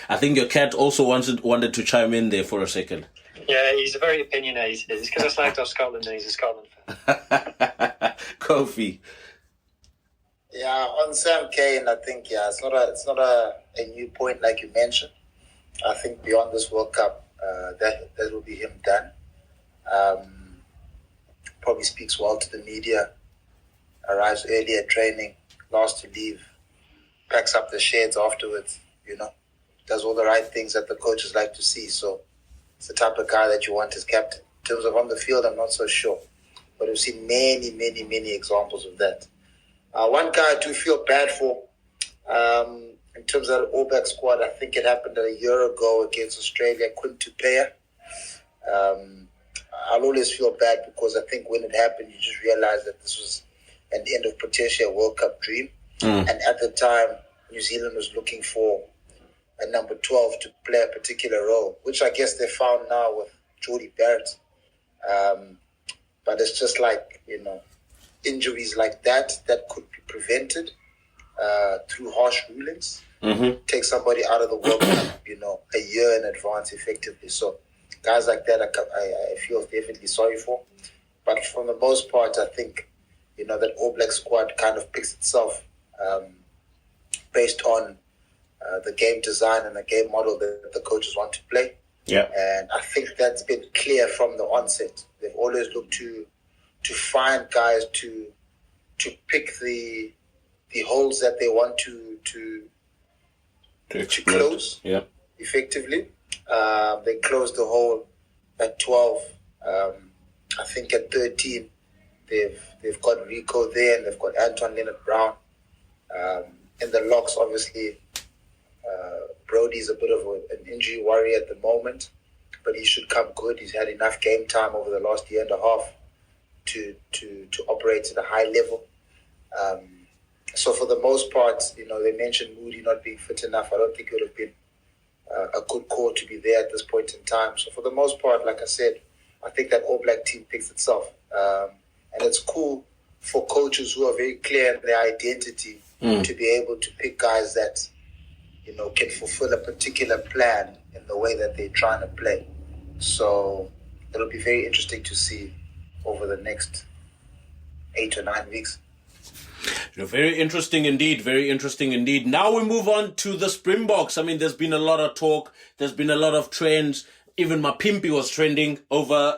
I think your cat also wanted to chime in there for a second. Yeah, he's very opinionated. It's because I slagged off Scotland and he's a Scotland fan. Kofi. Yeah, on Sam Cane, I think it's not a new point like you mentioned. I think beyond this World Cup, that will be him done. Probably speaks well to the media. Arrives early at training, last to leave, packs up the sheds afterwards. Does all the right things that the coaches like to see. So it's the type of guy that you want as captain. In terms of on the field, I'm not so sure, but we've seen many, many, many examples of that. One guy I do feel bad for, in terms of the All Black squad, I think it happened a year ago against Australia, Quintu Peya. I'll always feel bad because I think when it happened, you just realize that this was an end of potentially a World Cup dream. And at the time, New Zealand was looking for a number 12 to play a particular role, which I guess they found now with Jordie Barrett. But it's just like, injuries like that could be prevented through harsh rulings. Take somebody out of the World Cup, a year in advance effectively. So guys like that, I feel definitely sorry for. But for the most part, I think, that All Black squad kind of picks itself based on the game design and the game model that the coaches want to play. Yeah. And I think that's been clear from the onset. They've always looked to find guys to pick the holes that they want to close. Yeah. Effectively. They closed the hole at 12. I think at 13 they've got Rico there, and they've got Anton Leonard-Brown. In the locks, obviously, Brody's a bit of an injury worry at the moment, but he should come good. He's had enough game time over the last year and a half to operate at a high level. So for the most part, they mentioned Moody not being fit enough. I don't think it would have been a good call to be there at this point in time. So for the most part, like I said, I think that All Black team picks itself. And it's cool for coaches who are very clear in their identity to be able to pick guys that, can fulfill a particular plan in the way that they're trying to play. So it'll be very interesting to see over the next 8 or 9 weeks. Very interesting indeed. Very interesting indeed. Now we move on to the Springboks. I mean, there's been a lot of talk. There's been a lot of trends. Even my Pimpy was trending over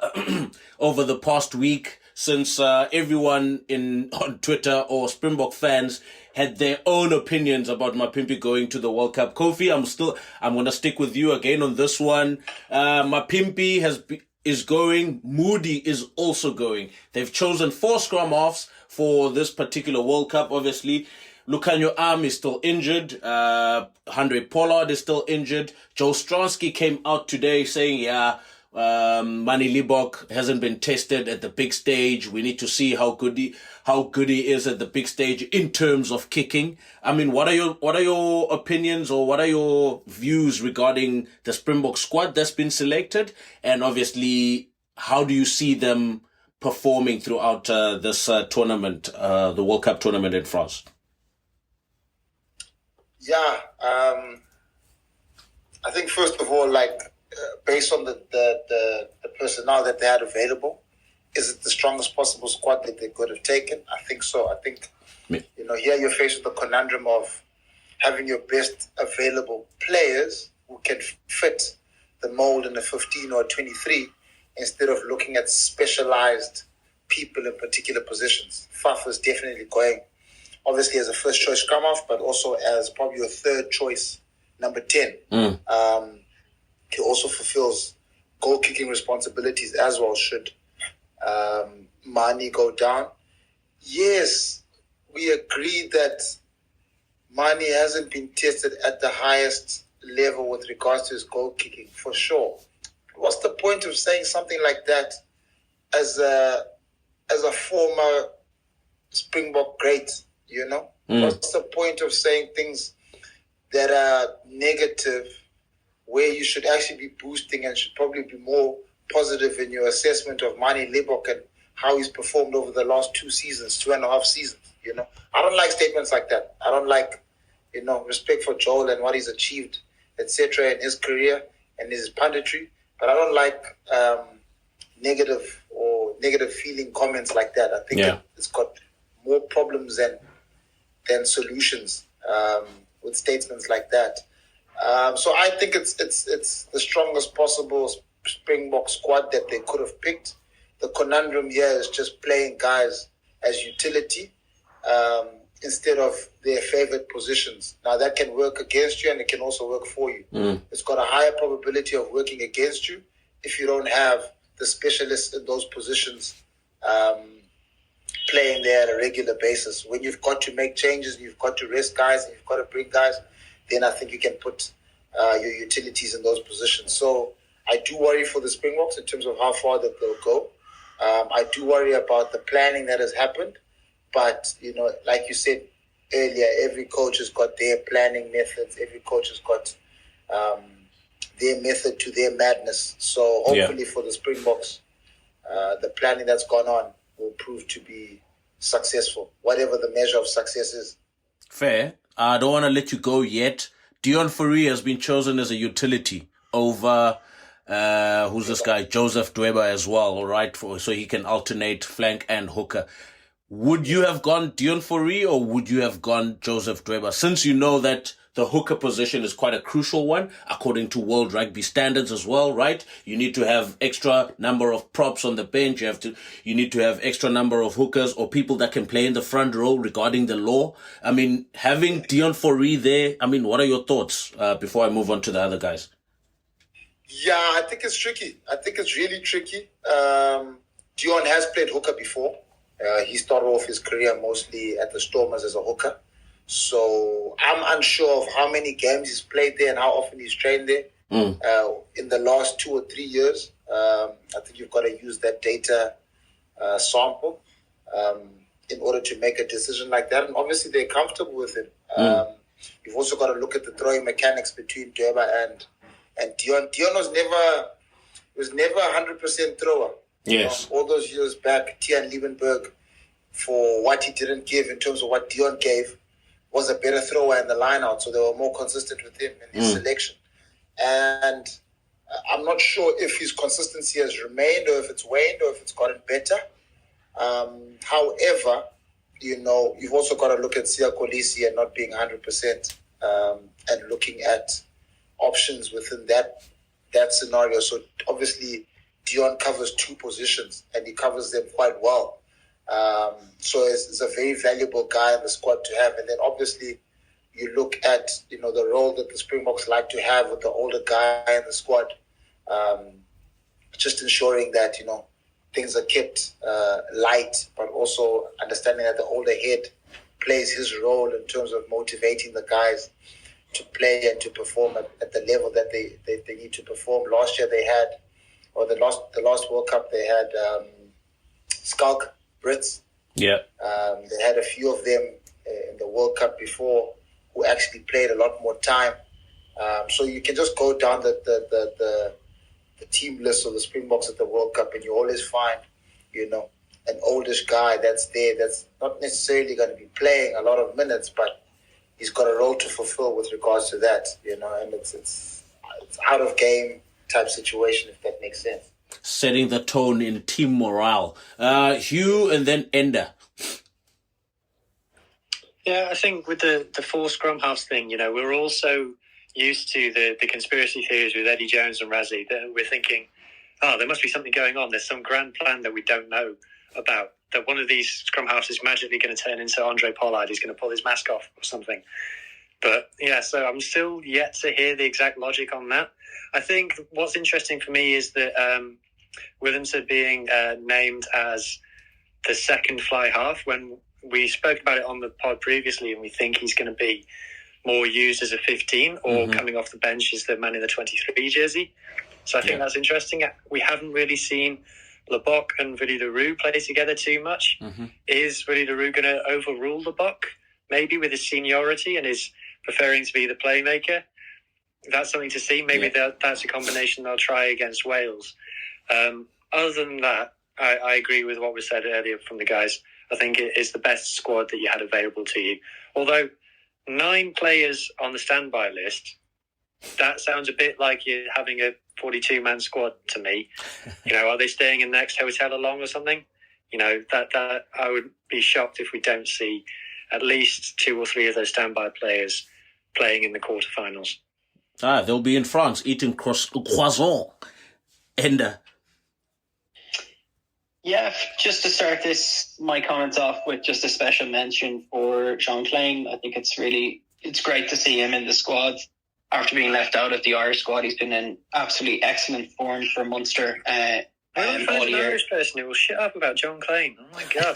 over the past week, since everyone on Twitter or Springbok fans had their own opinions about my Pimpy going to the World Cup. Kofi, I'm going to stick with you again on this one. My Pimpy is going. Moody is also going. They've chosen 4 scrum halves for this particular World Cup. Obviously, Lucanio Am is still injured. Andre Pollard is still injured. Joe Stransky came out today saying, Mani Libok hasn't been tested at the big stage. We need to see how good he is at the big stage in terms of kicking. I mean, what are your opinions, or what are your views regarding the Springbok squad that's been selected? And obviously, how do you see them performing throughout this tournament, the World Cup tournament in France? Yeah, I think first of all, based on the personnel that they had available, is it the strongest possible squad that they could have taken? I think so. I think, here you're faced with the conundrum of having your best available players who can fit the mold in a 15 or 23, instead of looking at specialized people in particular positions. Faf is definitely going, obviously, as a first choice scrum half, but also as probably your third choice number 10. He also fulfills goal kicking responsibilities as well, should Mani go down. Yes, we agree that Mani hasn't been tested at the highest level with regards to his goal kicking, for sure. What's the point of saying something like that as a former Springbok great, What's the point of saying things that are negative, where you should actually be boosting and should probably be more positive in your assessment of Mani Libok and how he's performed over the last 2.5 seasons, I don't like statements like that. I don't like, respect for Joel and what he's achieved, etc. in his career and his punditry. But I don't like negative feeling comments like that. I think it's got more problems than solutions with statements like that. So I think it's the strongest possible Springbok squad that they could have picked. The conundrum here is just playing guys as utility instead of their favorite positions. Now that can work against you and it can also work for you. It's got a higher probability of working against you if you don't have the specialists in those positions playing there at a regular basis. When you've got to make changes, and you've got to rest guys, and you've got to bring guys, then I think you can put your utilities in those positions. So I do worry for the Springboks in terms of how far that they'll go. I do worry about the planning that has happened. But, like you said earlier, every coach has got their planning methods. Every coach has got their method to their madness. So hopefully for the Springboks, the planning that's gone on will prove to be successful, whatever the measure of success is. Fair. I don't want to let you go yet. Deon Fourie has been chosen as a utility over, who's this guy? Joseph Dweba as well, all right? So he can alternate flank and hooker. Would you have gone Deon Fourie or would you have gone Joseph Dweba? Since you know that the hooker position is quite a crucial one, according to World Rugby standards as well, right? You need to have extra number of props on the bench. You need to have extra number of hookers or people that can play in the front row regarding the law. I mean, having Dion Foree there, I mean, what are your thoughts before I move on to the other guys? Yeah, I think it's tricky. I think it's really tricky. Dion has played hooker before. He started off his career mostly at the Stormers as a hooker. So I'm unsure of how many games he's played there and how often he's trained there. In the last 2 or 3 years, I think you've got to use that data sample in order to make a decision like that. And obviously, they're comfortable with it. You've also got to look at the throwing mechanics between Durba and Dion. Dion was never a 100% thrower. Yes. All those years back, Tian Liebenberg, for what he didn't give in terms of what Dion gave, was a better thrower in the line-out, so they were more consistent with him in his selection. And I'm not sure if his consistency has remained or if it's waned or if it's gotten better. However, you've also got to look at Siya Kolisi and not being 100% and looking at options within that scenario. So obviously, Dion covers 2 positions and he covers them quite well. So it's a very valuable guy in the squad to have. And then obviously you look at, the role that the Springboks like to have with the older guy in the squad, just ensuring that, things are kept light, but also understanding that the older head plays his role in terms of motivating the guys to play and to perform at the level that they need to perform. Last year they had, or the last World Cup, they had Skulk Brits. Yeah. They had a few of them in the World Cup before who actually played a lot more time. So you can just go down the team list of the Springboks at the World Cup and you always find, an oldish guy that's there that's not necessarily going to be playing a lot of minutes, but he's got a role to fulfill with regards to that, and it's out of game type situation, if that makes sense. Setting the tone in team morale. Hugh and then Ender. Yeah, I think with the 4 scrum halves thing, we're also used to the conspiracy theories with Eddie Jones and Razzie that we're thinking, there must be something going on. There's some grand plan that we don't know about. That one of these scrum halves is magically going to turn into Andre Pollard. He's going to pull his mask off or something. But yeah, so I'm still yet to hear the exact logic on that. I think what's interesting for me is that Willemse being named as the second fly half, when we spoke about it on the pod previously, and we think he's going to be more used as a 15 or coming off the bench as the man in the 23 jersey. So I think that's interesting. We haven't really seen Lebok and Willie le Roux play together too much. Is Willie le Roux going to overrule Lebok, maybe with his seniority and his preferring to be the playmaker? That's something to see. Maybe that's a combination they'll try against Wales. Other than that, I agree with what was said earlier from the guys. I think it is the best squad that you had available to you. Although 9 players on the standby list, that sounds a bit like you're having a 42-man squad to me. Are they staying in the next hotel along or something? That I would be shocked if we don't see at least 2 or 3 of those standby players playing in the quarterfinals. They'll be in France eating croissant. Ender. Yeah, just to start my comments off with just a special mention for Jean Klein. I think it's great to see him in the squad. After being left out of the Irish squad, he's been in absolutely excellent form for Munster. I'm an Irish person who will shut up about John Klein. Oh my God.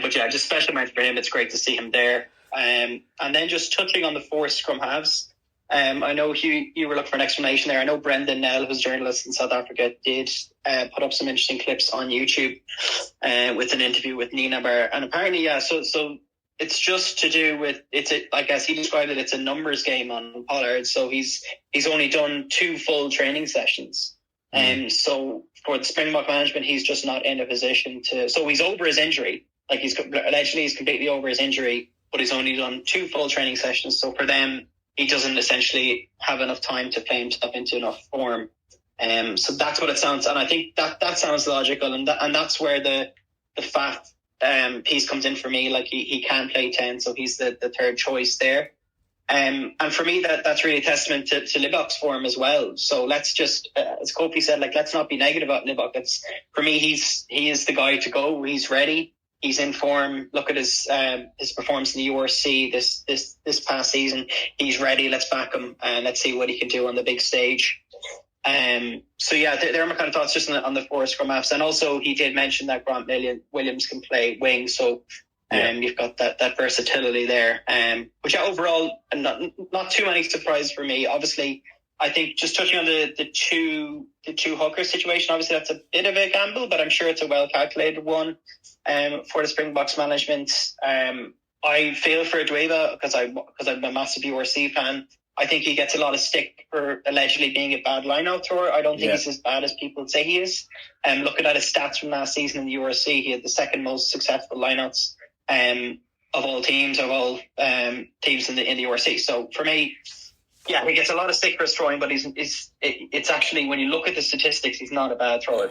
But yeah, just special mention for him. It's great to see him there. And then just touching on the 4 scrum halves. I know, Hugh, you were looking for an explanation there. I know Brendan Nell, who's a journalist in South Africa, did put up some interesting clips on YouTube with an interview with Nina Bar. And apparently, so it's just to do with, like as he described it, it's a numbers game on Pollard. So he's only done 2 full training sessions. So for the Springbok management, he's just not in a position to, so he's over his injury. Like he's completely over his injury, but he's only done 2 full training sessions. So for them, he doesn't essentially have enough time to play himself into enough form. So that's what it sounds. And I think that sounds logical. And that's where the fat piece comes in for me. Like he can play 10, so he's the third choice there. And for me, that's really a testament to Libbok's form as well. So let's just, as Kofi said, like, let's not be negative about Libbok. For me, he is the guy to go. He's ready. He's in form. Look at his performance in the URC this past season. He's ready. Let's back him and let's see what he can do on the big stage. So yeah, there are my kind of thoughts just on the 4 scrum halves. And also he did mention that Grant Williams can play wing. So you've got that versatility there. Which overall, not too many surprises for me. Obviously, I think just touching on the two hooker situation, obviously that's a bit of a gamble, but I'm sure it's a well calculated one for the Springboks management. I feel for Dweba because I'm a massive URC fan. I think he gets a lot of stick for allegedly being a bad line-out thrower. I don't think he's as bad as people say he is. Looking at his stats from last season in the URC, he had the second most successful line-outs of all teams in the URC. So for me, he gets a lot of stick for his throwing, but it's actually, when you look at the statistics, he's not a bad thrower.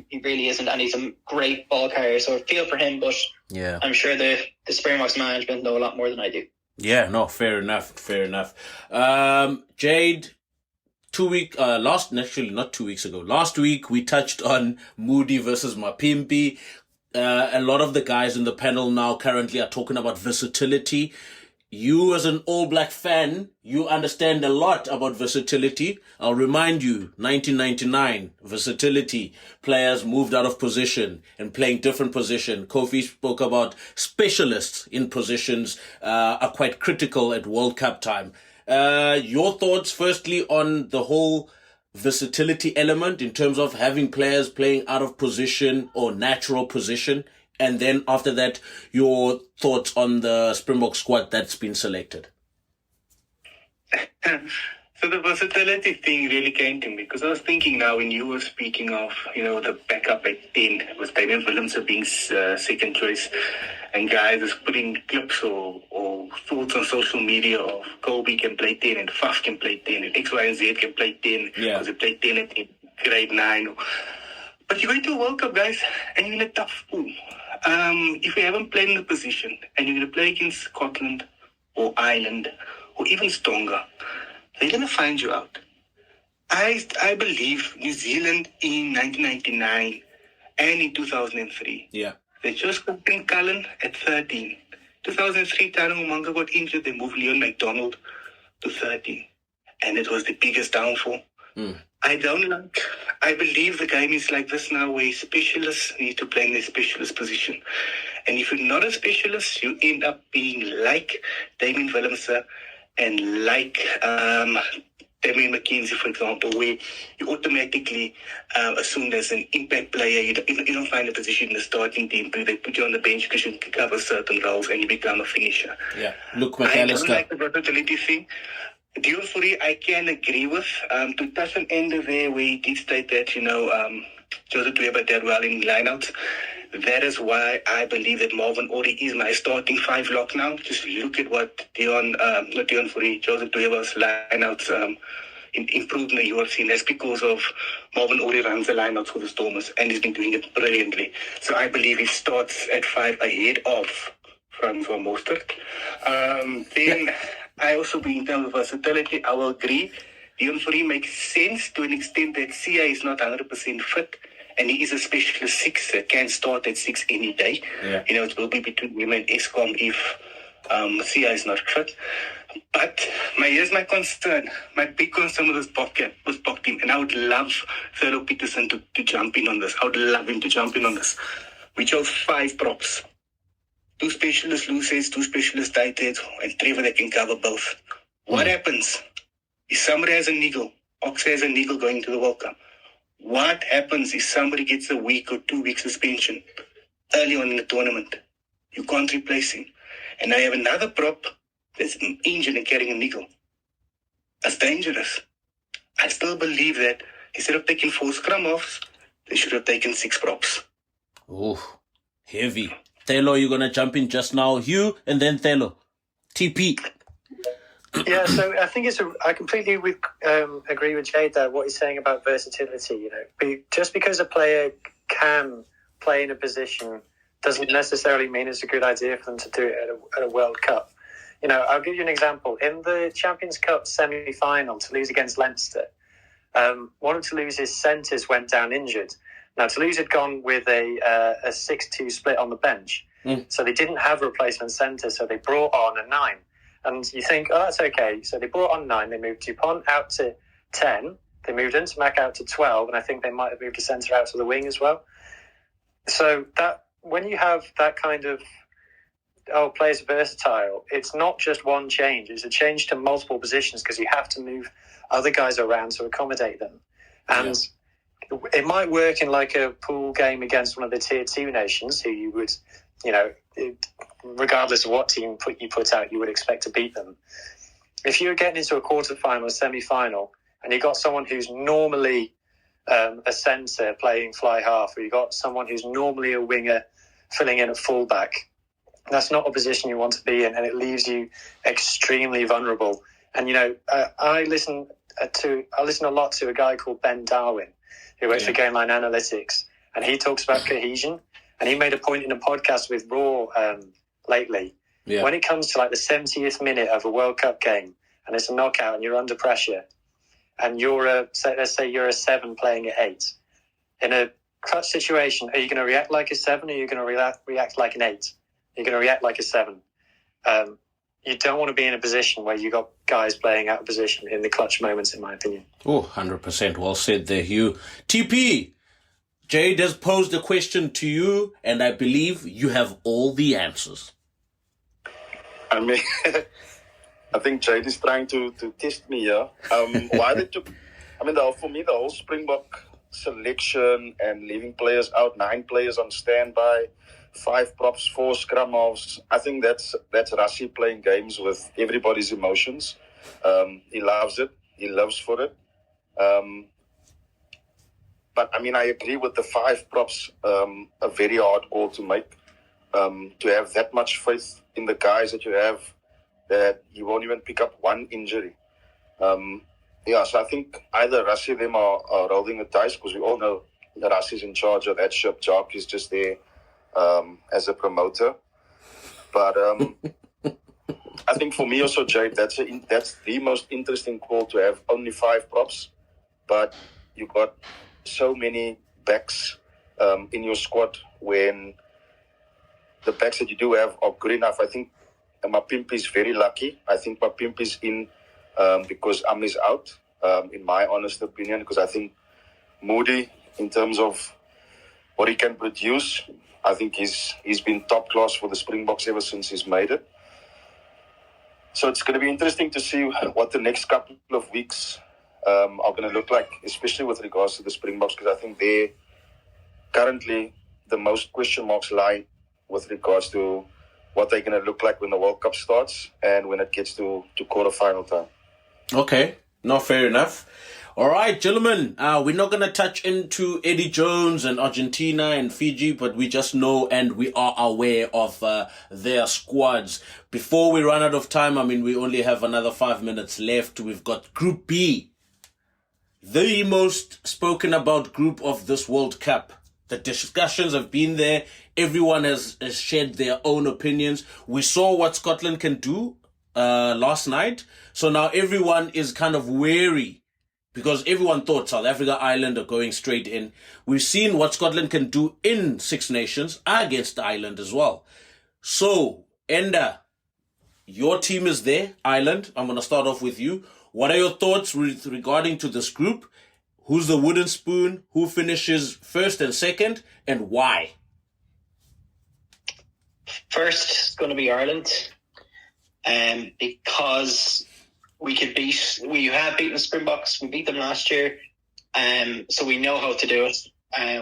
He really isn't, and he's a great ball carrier. So I feel for him, but I'm sure the Springboks management know a lot more than I do. Yeah, no, fair enough. Jade, last week we touched on Moody versus Mapimpi. A lot of the guys in the panel now currently are talking about versatility. You, as an All Black fan, you understand a lot about versatility. I'll remind you, 1999, versatility. Players moved out of position and playing different position. Kofi spoke about specialists in positions are quite critical at World Cup time. Your thoughts, firstly, on the whole versatility element in terms of having players playing out of position or natural position? And then after that, your thoughts on the Springbok squad that's been selected. So the versatility thing really came to me because I was thinking now when you were speaking of, the backup at 10 with Damian Willemse being second choice, and guys is putting clips or thoughts on social media of Kobe can play 10 and Faf can play 10 and X, Y, and Z can play 10 because they play 10 at grade 9. But you're going to a World Cup, guys, and you're in a tough pool. If you haven't played in the position and you're going to play against Scotland or Ireland or even Tonga, they're going to find you out. I believe New Zealand in 1999 and in 2003. They chose Captain Cullen at 13. 2003, Tano Umanga got injured. They moved Leon McDonald to 13. And it was the biggest downfall. I believe the game is like this now, where specialists need to play in their specialist position. And if you're not a specialist, you end up being like Damian Willemse and like Damian McKenzie, for example, where you automatically assume there's an impact player. You don't find a position in the starting team, but they put you on the bench because you can cover certain roles and you become a finisher. Look, I don't McAllister. like the versatility thing. Dion Fourie, I can agree with. To touch an end there where he did state that, Joseph Dweba did well in lineouts. That is why I believe that Marvin Orie is my starting 5 lock now. Just look at what Joseph Dweba's lineouts improved in the UFC, and that's because of Marvin Orie runs the lineouts for the Stormers, and he's been doing it brilliantly. So I believe he starts at 5 ahead of Francois Mostert. Then I also believe in terms of versatility, I will agree. Dion Fourie makes sense to an extent that Sia is not 100% fit, and he is a specialist 6 that can start at 6 any day. It will be between him and Eskom if Sia is not fit. But here's my concern. My big concern with this Bok team, and I would love Thurlow Peterson to jump in on this. I would love him to jump in on this. We chose 5 props. 2 specialist loose heads, 2 specialist tight heads, and Trevor that can cover both. What happens if somebody has a niggle? Ox has a niggle going to the World Cup. What happens if somebody gets a week or 2 week suspension early on in the tournament? You can't replace him. And I have another prop that's injured and carrying a niggle. That's dangerous. I still believe that instead of taking 4 scrum offs, they should have taken 6 props. Oh, heavy. Thelo, you're going to jump in just now. Hugh, and then Thelo. TP. Yeah, so I think I completely agree with Jade there, what he's saying about versatility. Just because a player can play in a position doesn't necessarily mean it's a good idea for them to do it at a World Cup. You know, I'll give you an example. In the Champions Cup semi-final, Toulouse against Leinster, one of Toulouse's centres went down injured. Now, Toulouse had gone with a 6-2 split on the bench, so they didn't have a replacement centre, so they brought on a 9. And you think, oh, that's okay. So they brought on 9, they moved Dupont out to 10, they moved Intermac out to 12, and I think they might have moved a centre out to the wing as well. So that when you have that kind of, players are versatile, it's not just one change, it's a change to multiple positions because you have to move other guys around to accommodate them. And it might work in like a pool game against one of the tier 2 nations who you would, you know, regardless of what team you put out, you would expect to beat them. If you're getting into a quarter-final, semi-final, and you've got someone who's normally a centre playing fly half, or you've got someone who's normally a winger filling in at fullback, that's not a position you want to be in, and it leaves you extremely vulnerable. And, you know, I listen a lot to a guy called Ben Darwin, who works for Game Line Analytics, and he talks about cohesion. And he made a point in a podcast with Raw lately. Yeah. When it comes to like the 70th minute of a World Cup game, and it's a knockout, and you're under pressure, and let's say you're a 7 playing at 8, in a clutch situation, are you going to react like a 7, or are you going to react like an 8? You're going to react like a 7. You don't want to be in a position where you got guys playing out of position in the clutch moments, in my opinion. Oh, 100%. Well said there, Hugh. TP, Jade has posed a question to you, and I believe you have all the answers. I mean, I think Jade is trying to test me here. Why they took? I mean, for me, the whole Springbok selection and leaving players out, 9 players on standby, 5 props, 4 scrum halves. I think that's Rassie playing games with everybody's emotions. He loves it. He loves for it. But, I mean, I agree with the 5 props, a very hard call to make. To have that much faith in the guys that you have, that you won't even pick up one injury. So I think either Rassie or them are rolling the dice, because we all know that Rassie's in charge of that ship. Jock is just there as a promoter. But I think for me also, Jade, that's the most interesting call, to have only 5 props. But you got so many backs in your squad, when the backs that you do have are good enough. I think Mapimpi is very lucky. I think Mapimpi is in because Am is out, in my honest opinion, because I think Moody, in terms of what he can produce, I think he's been top class for the Springboks ever since he's made it. So it's going to be interesting to see what the next couple of weeks are going to look like, especially with regards to the Springboks, because I think they're currently the most question marks lie with regards to what they're going to look like when the World Cup starts and when it gets to quarter-final time. Okay, no, fair enough. All right, gentlemen, we're not going to touch into Eddie Jones and Argentina and Fiji, but we just know and we are aware of their squads. Before we run out of time, I mean, we only have another 5 minutes left. We've got Group B, the most spoken about group of this World Cup. The discussions have been there. Everyone has shared their own opinions. We saw what Scotland can do last night. So now everyone is kind of wary, because everyone thought South Africa, Ireland are going straight in. We've seen what Scotland can do in Six Nations against Ireland as well. So, Enda, your team is there, Ireland. I'm going to start off with you. What are your thoughts regarding to this group? Who's the wooden spoon? Who finishes first and second? And why? First, it's going to be Ireland. Because we have beaten the Springboks. We beat them last year. So we know how to do it.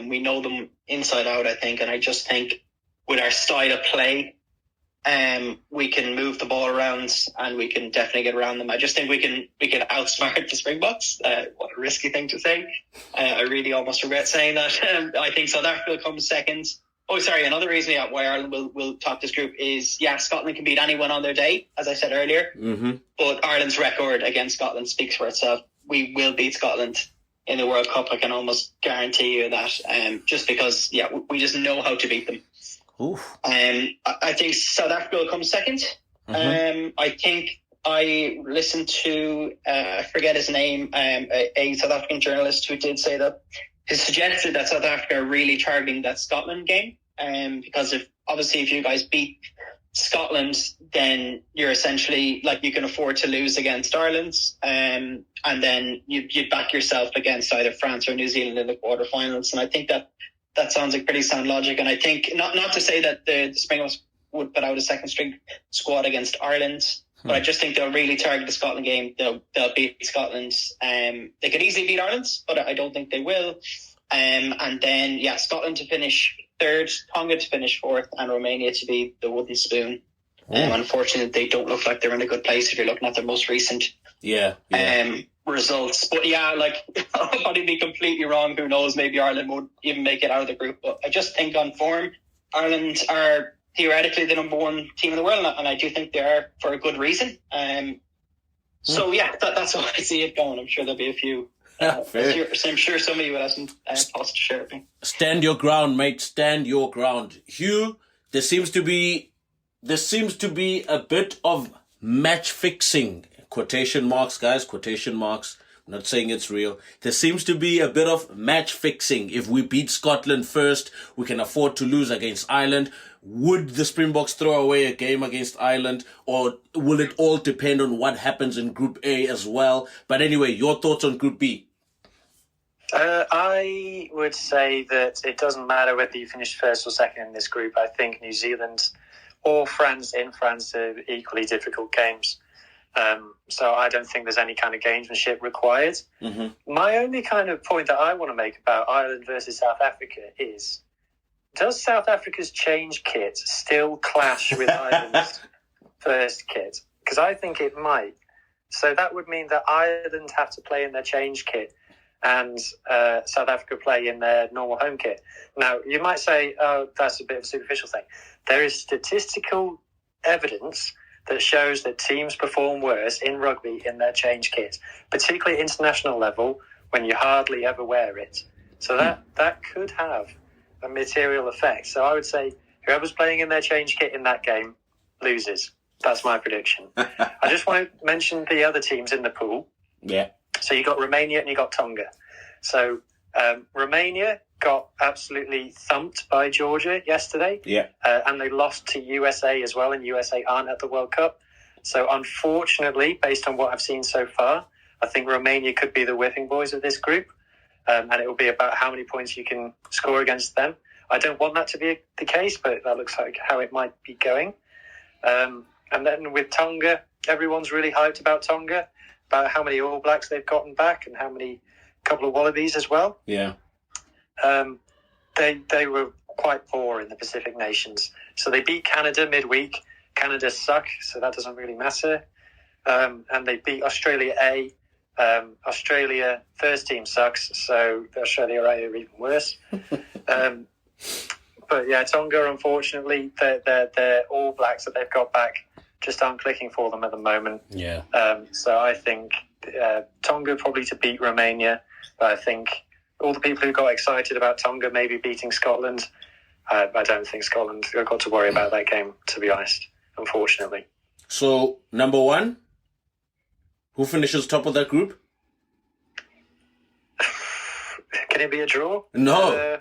We know them inside out, I think. And I just think with our style of play, we can move the ball around and we can definitely get around them. I just think we can outsmart the Springboks. What a risky thing to say. I really almost regret saying that. I think South Africa will come second. Oh, sorry. Another reason why Ireland will top this group is, Scotland can beat anyone on their day, as I said earlier. Mm-hmm. But Ireland's record against Scotland speaks for itself. We will beat Scotland in the World Cup. I can almost guarantee you that. Just because, we just know how to beat them. Oof. I think South Africa will come second. I think I listened to, I forget his name, a South African journalist who did say that he suggested that South Africa are really targeting that Scotland game. Because if you guys beat Scotland, then you're essentially like you can afford to lose against Ireland, and then you'd back yourself against either France or New Zealand in the quarterfinals. And I think that sounds like pretty sound logic. And I think not to say that the Springboks would put out a second string squad against Ireland, but I just think they'll really target the Scotland game. They'll beat Scotland. They could easily beat Ireland, but I don't think they will. And then Scotland to finish third, Tonga to finish fourth, and Romania to be the wooden spoon. Unfortunately, they don't look like they're in a good place if you're looking at their most recent results. But I'll probably be completely wrong. Who knows? Maybe Ireland won't even make it out of the group. But I just think on form, Ireland are theoretically the number one team in the world, and I do think they are for a good reason. So that's how I see it going. I'm sure there'll be a few. I'm sure some of you will have some thoughts to share with me. Stand your ground, mate. Stand your ground. Hugh, there seems to be a bit of match fixing. Quotation marks, guys. Quotation marks. I'm not saying it's real. There seems to be a bit of match fixing. If we beat Scotland first, we can afford to lose against Ireland. Would the Springboks throw away a game against Ireland, or will it all depend on what happens in Group A as well? But anyway, your thoughts on Group B? I would say that it doesn't matter whether you finish first or second in this group. I think New Zealand or France are equally difficult games. So I don't think there's any kind of gamesmanship required. My only kind of point that I want to make about Ireland versus South Africa is, does South Africa's change kit still clash with Ireland's first kit? Because I think it might. So that would mean that Ireland have to play in their change kit and South Africa play in their normal home kit. Now, you might say, oh, that's a bit of a superficial thing. There is statistical evidence that shows that teams perform worse in rugby in their change kit, particularly at international level when you hardly ever wear it. So that could have a material effect. So I would say whoever's playing in their change kit in that game loses. That's my prediction. I just want to mention the other teams in the pool. Yeah. So you got Romania and you got Tonga. So Romania got absolutely thumped by Georgia yesterday. Yeah. And they lost to USA as well, and USA aren't at the World Cup. So unfortunately, based on what I've seen so far, I think Romania could be the whipping boys of this group. And it will be about how many points you can score against them. I don't want that to be the case, but that looks like how it might be going. And then with Tonga, everyone's really hyped about Tonga, about how many All Blacks they've gotten back and how many couple of Wallabies as well. Yeah. They were quite poor in the Pacific nations. So they beat Canada midweek. Canada suck, so that doesn't really matter. And they beat Australia A. Australia first team sucks, so Australia A are even worse. But yeah, Tonga, unfortunately, their All Blacks that they've got back just aren't clicking for them at the moment. Yeah. So I think Tonga probably to beat Romania, but I think all the people who got excited about Tonga maybe beating Scotland, I don't think Scotland have got to worry about that game, to be honest, unfortunately. So, number one, who finishes top of that group? Can it be a draw? No.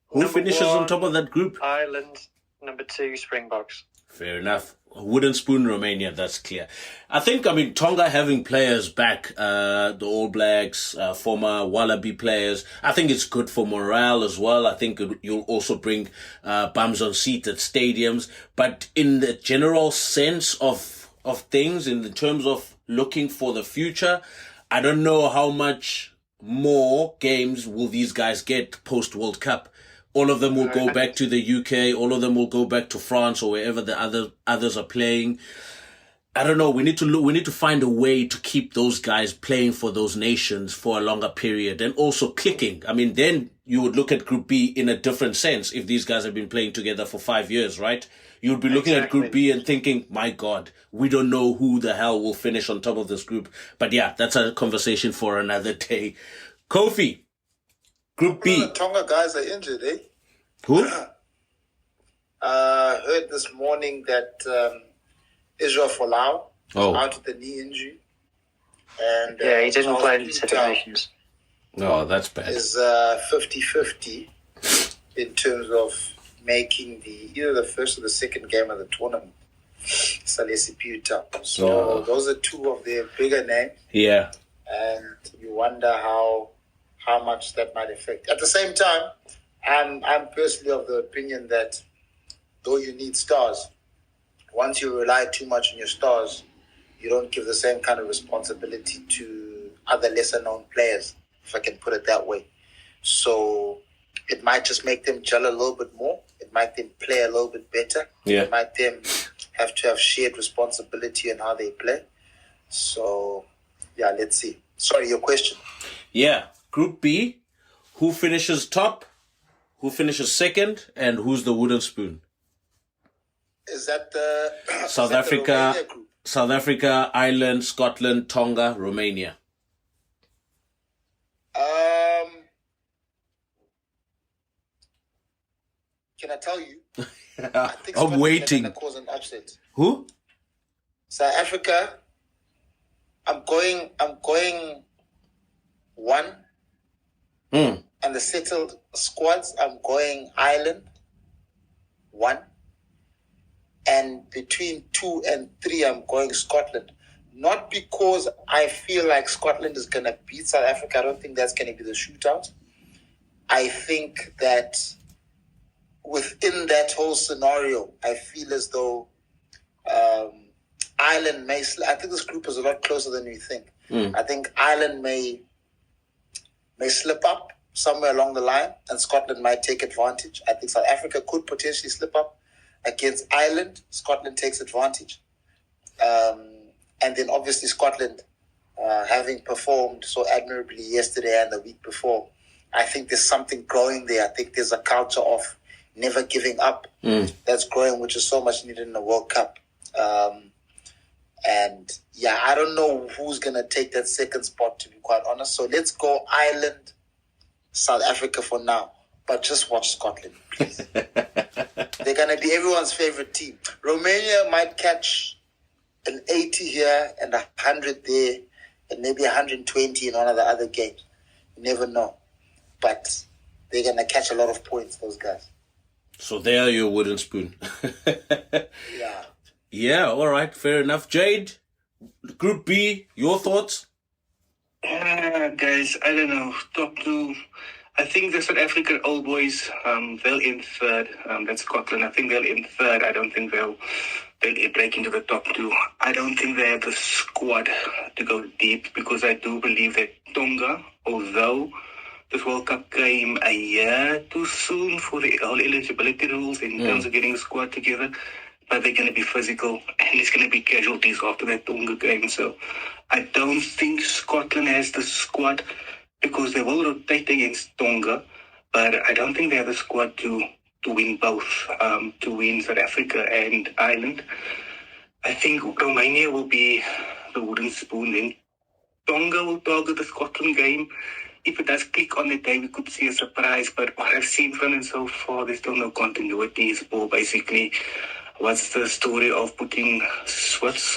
Who finishes one, on top of that group? Ireland. Number 2, Springboks. Fair enough. Wooden spoon Romania, that's clear. I think, Tonga having players back, the All Blacks, former Wallaby players, I think it's good for morale as well. I think you'll also bring bums on seats at stadiums. But in the general sense of things, in the terms of looking for the future, I don't know how much more games will these guys get post-World Cup. All of them will go back to the UK. All of them will go back to France or wherever the others are playing. I don't know. We need to find a way to keep those guys playing for those nations for a longer period and also clicking. Then you would look at Group B in a different sense if these guys have been playing together for 5 years, right? You would be looking at Group B and thinking, my God, we don't know who the hell will finish on top of this group. But yeah, that's a conversation for another day. Kofi, Group B. The Tonga guys are injured, eh? Who? Heard this morning that Israel Folau is out with the knee injury. And yeah, he didn't play in the Peter Nations. Oh, that's bad. is 50-50 in terms of making either the first or the second game of the tournament. Salesi Peter. So those are two of their bigger names. Yeah. And you wonder how much that might affect. At the same time, I'm personally of the opinion that though you need stars, once you rely too much on your stars, you don't give the same kind of responsibility to other lesser known players, if I can put it that way. So it might just make them gel a little bit more. It might then play a little bit better. Yeah. It might then have to have shared responsibility in how they play. So, yeah, let's see. Sorry, your question. Yeah. Group B, who finishes top, who finishes second, and who's the wooden spoon? Is that the South is that Africa, the Romania group? South Africa, Ireland, Scotland, Tonga, Romania. Can I tell you? I think I'm Scotland waiting. is going to cause an upset. Who? South Africa. I'm going one. Mm. And the settled squads, I'm going Ireland, 1. And between 2 and 3, I'm going Scotland. Not because I feel like Scotland is going to beat South Africa. I don't think that's going to be the shootout. I think that within that whole scenario, I feel as though Ireland may... I think this group is a lot closer than we think. I think Ireland may slip up somewhere along the line, and Scotland might take advantage. I think South Africa could potentially slip up against Ireland. Scotland takes advantage. And then obviously Scotland, having performed so admirably yesterday and the week before, I think there's something growing there. I think there's a culture of never giving up that's growing, which is so much needed in the World Cup. And yeah, I don't know who's going to take that second spot, to be quite honest. So let's go Ireland, South Africa for now. But just watch Scotland, please. They're going to be everyone's favorite team. Romania might catch an 80 here and 100 there and maybe 120 in one of the other games. You never know. But they're going to catch a lot of points, those guys. So there are your wooden spoon. Yeah. Yeah, all right, fair enough. Jade, Group B, your thoughts? Guys, I don't know. Top two. I think the South African old boys, they'll end third. That's Scotland. I think they'll end third. I don't think they'll break into the top two. I don't think they have the squad to go deep, because I do believe that Tonga, although this World Cup came a year too soon for the whole eligibility rules in terms of getting a squad together, but they're going to be physical, and there's going to be casualties after that Tonga game. So I don't think Scotland has the squad, because they will rotate against Tonga, but I don't think they have the squad to win both, to win South Africa and Ireland. I think Romania will be the wooden spoon. Then Tonga will target the Scotland game. If it does click on the day, we could see a surprise, but what I've seen from them so far, there's still no continuity. It's all basically... What's the story of putting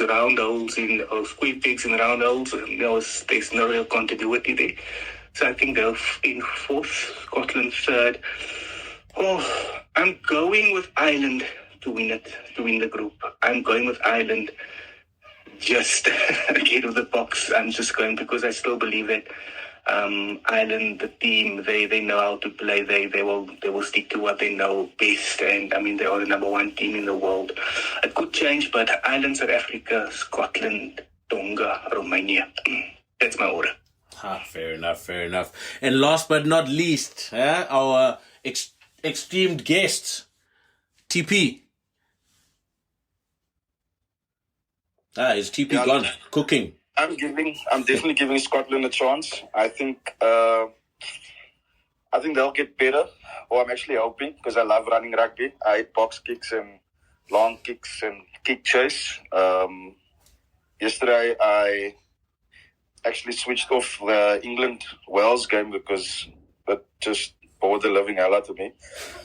round holes in, or square pegs in round holes? There's no real continuity there. So I think they're in fourth, Scotland third. Oh, I'm going with Ireland to win it, to win the group. I'm going with Ireland just ahead of the box. I'm just going because I still believe that Ireland, the team, they know how to play. They will stick to what they know best, and I mean they are the number one team in the world. It could change, but Ireland, South Africa, Scotland, Tonga, Romania. That's my order. Fair enough. And last but not least, our esteemed guest, TP. Is TP gone? Cooking. I'm definitely giving Scotland a chance. I think they'll get better. Or I'm actually hoping, because I love running rugby. I hate box kicks and long kicks and kick chase. Yesterday I actually switched off the England-Wales game because it just bored the living hell out of me.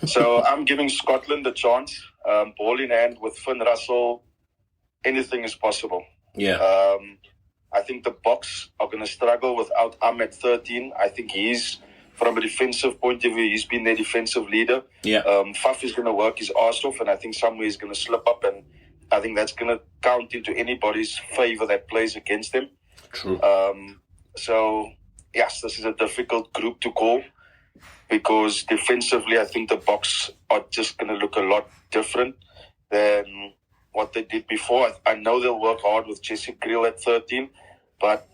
So I'm giving Scotland a chance. Ball in hand with Finn Russell, anything is possible. Yeah. I think the Boks are going to struggle without Am at 13. I think he's, from a defensive point of view, he's been their defensive leader. Yeah. Faf is going to work his arse off, and I think somewhere he's going to slip up, and I think that's going to count into anybody's favour that plays against them. True. So, yes, this is a difficult group to call because defensively, I think the Boks are just going to look a lot different than what they did before. I know they'll work hard with Jesse Kriel at 13, but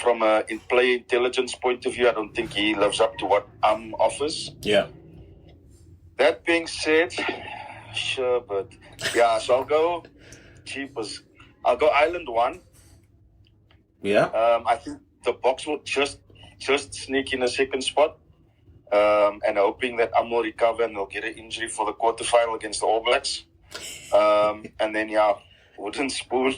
from a play intelligence point of view, I don't think he lives up to what offers. Yeah. That being said, sure, but yeah, so I'll go I'll go Ireland 1. Yeah. I think the Boks will just sneak in a second spot, and hoping that Am will recover and they'll get an injury for the quarterfinal against the All Blacks. And then, wooden spoon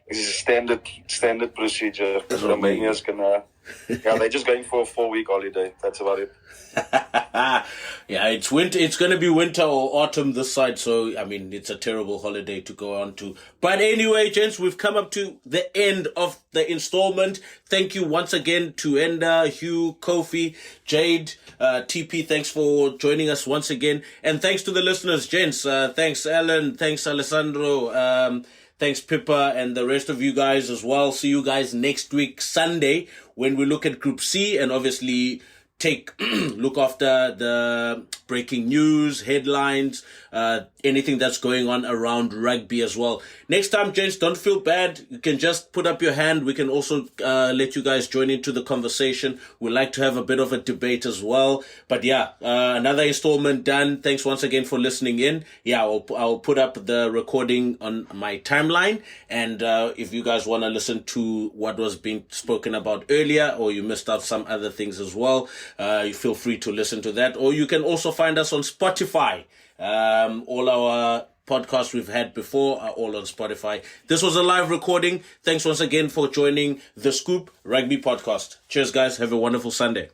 is a standard procedure. Romania's gonna, they're just going for a 4-week holiday. That's about it. Yeah, it's winter. It's going to be winter or autumn this side. So, I mean, it's a terrible holiday to go on to. But anyway, gents, we've come up to the end of the installment. Thank you once again to Enda, Hugh, Kofi, Jade, TP. Thanks for joining us once again. And thanks to the listeners, gents. Thanks, Alan. Thanks, Alessandro. Thanks, Pippa, and the rest of you guys as well. See you guys next week, Sunday, when we look at Group C and obviously look after the breaking news, headlines, anything that's going on around rugby as well. Next time, gents, don't feel bad. You can just put up your hand. We can also let you guys join into the conversation. We like to have a bit of a debate as well. But yeah, another installment done. Thanks once again for listening in. Yeah, I'll put up the recording on my timeline. And if you guys want to listen to what was being spoken about earlier, or you missed out some other things as well, you feel free to listen to that. Or you can also find us on Spotify. All our podcasts we've had before are all on Spotify. This was a live recording. Thanks once again for joining the Scoop Rugby Podcast. Cheers, guys. Have a wonderful Sunday.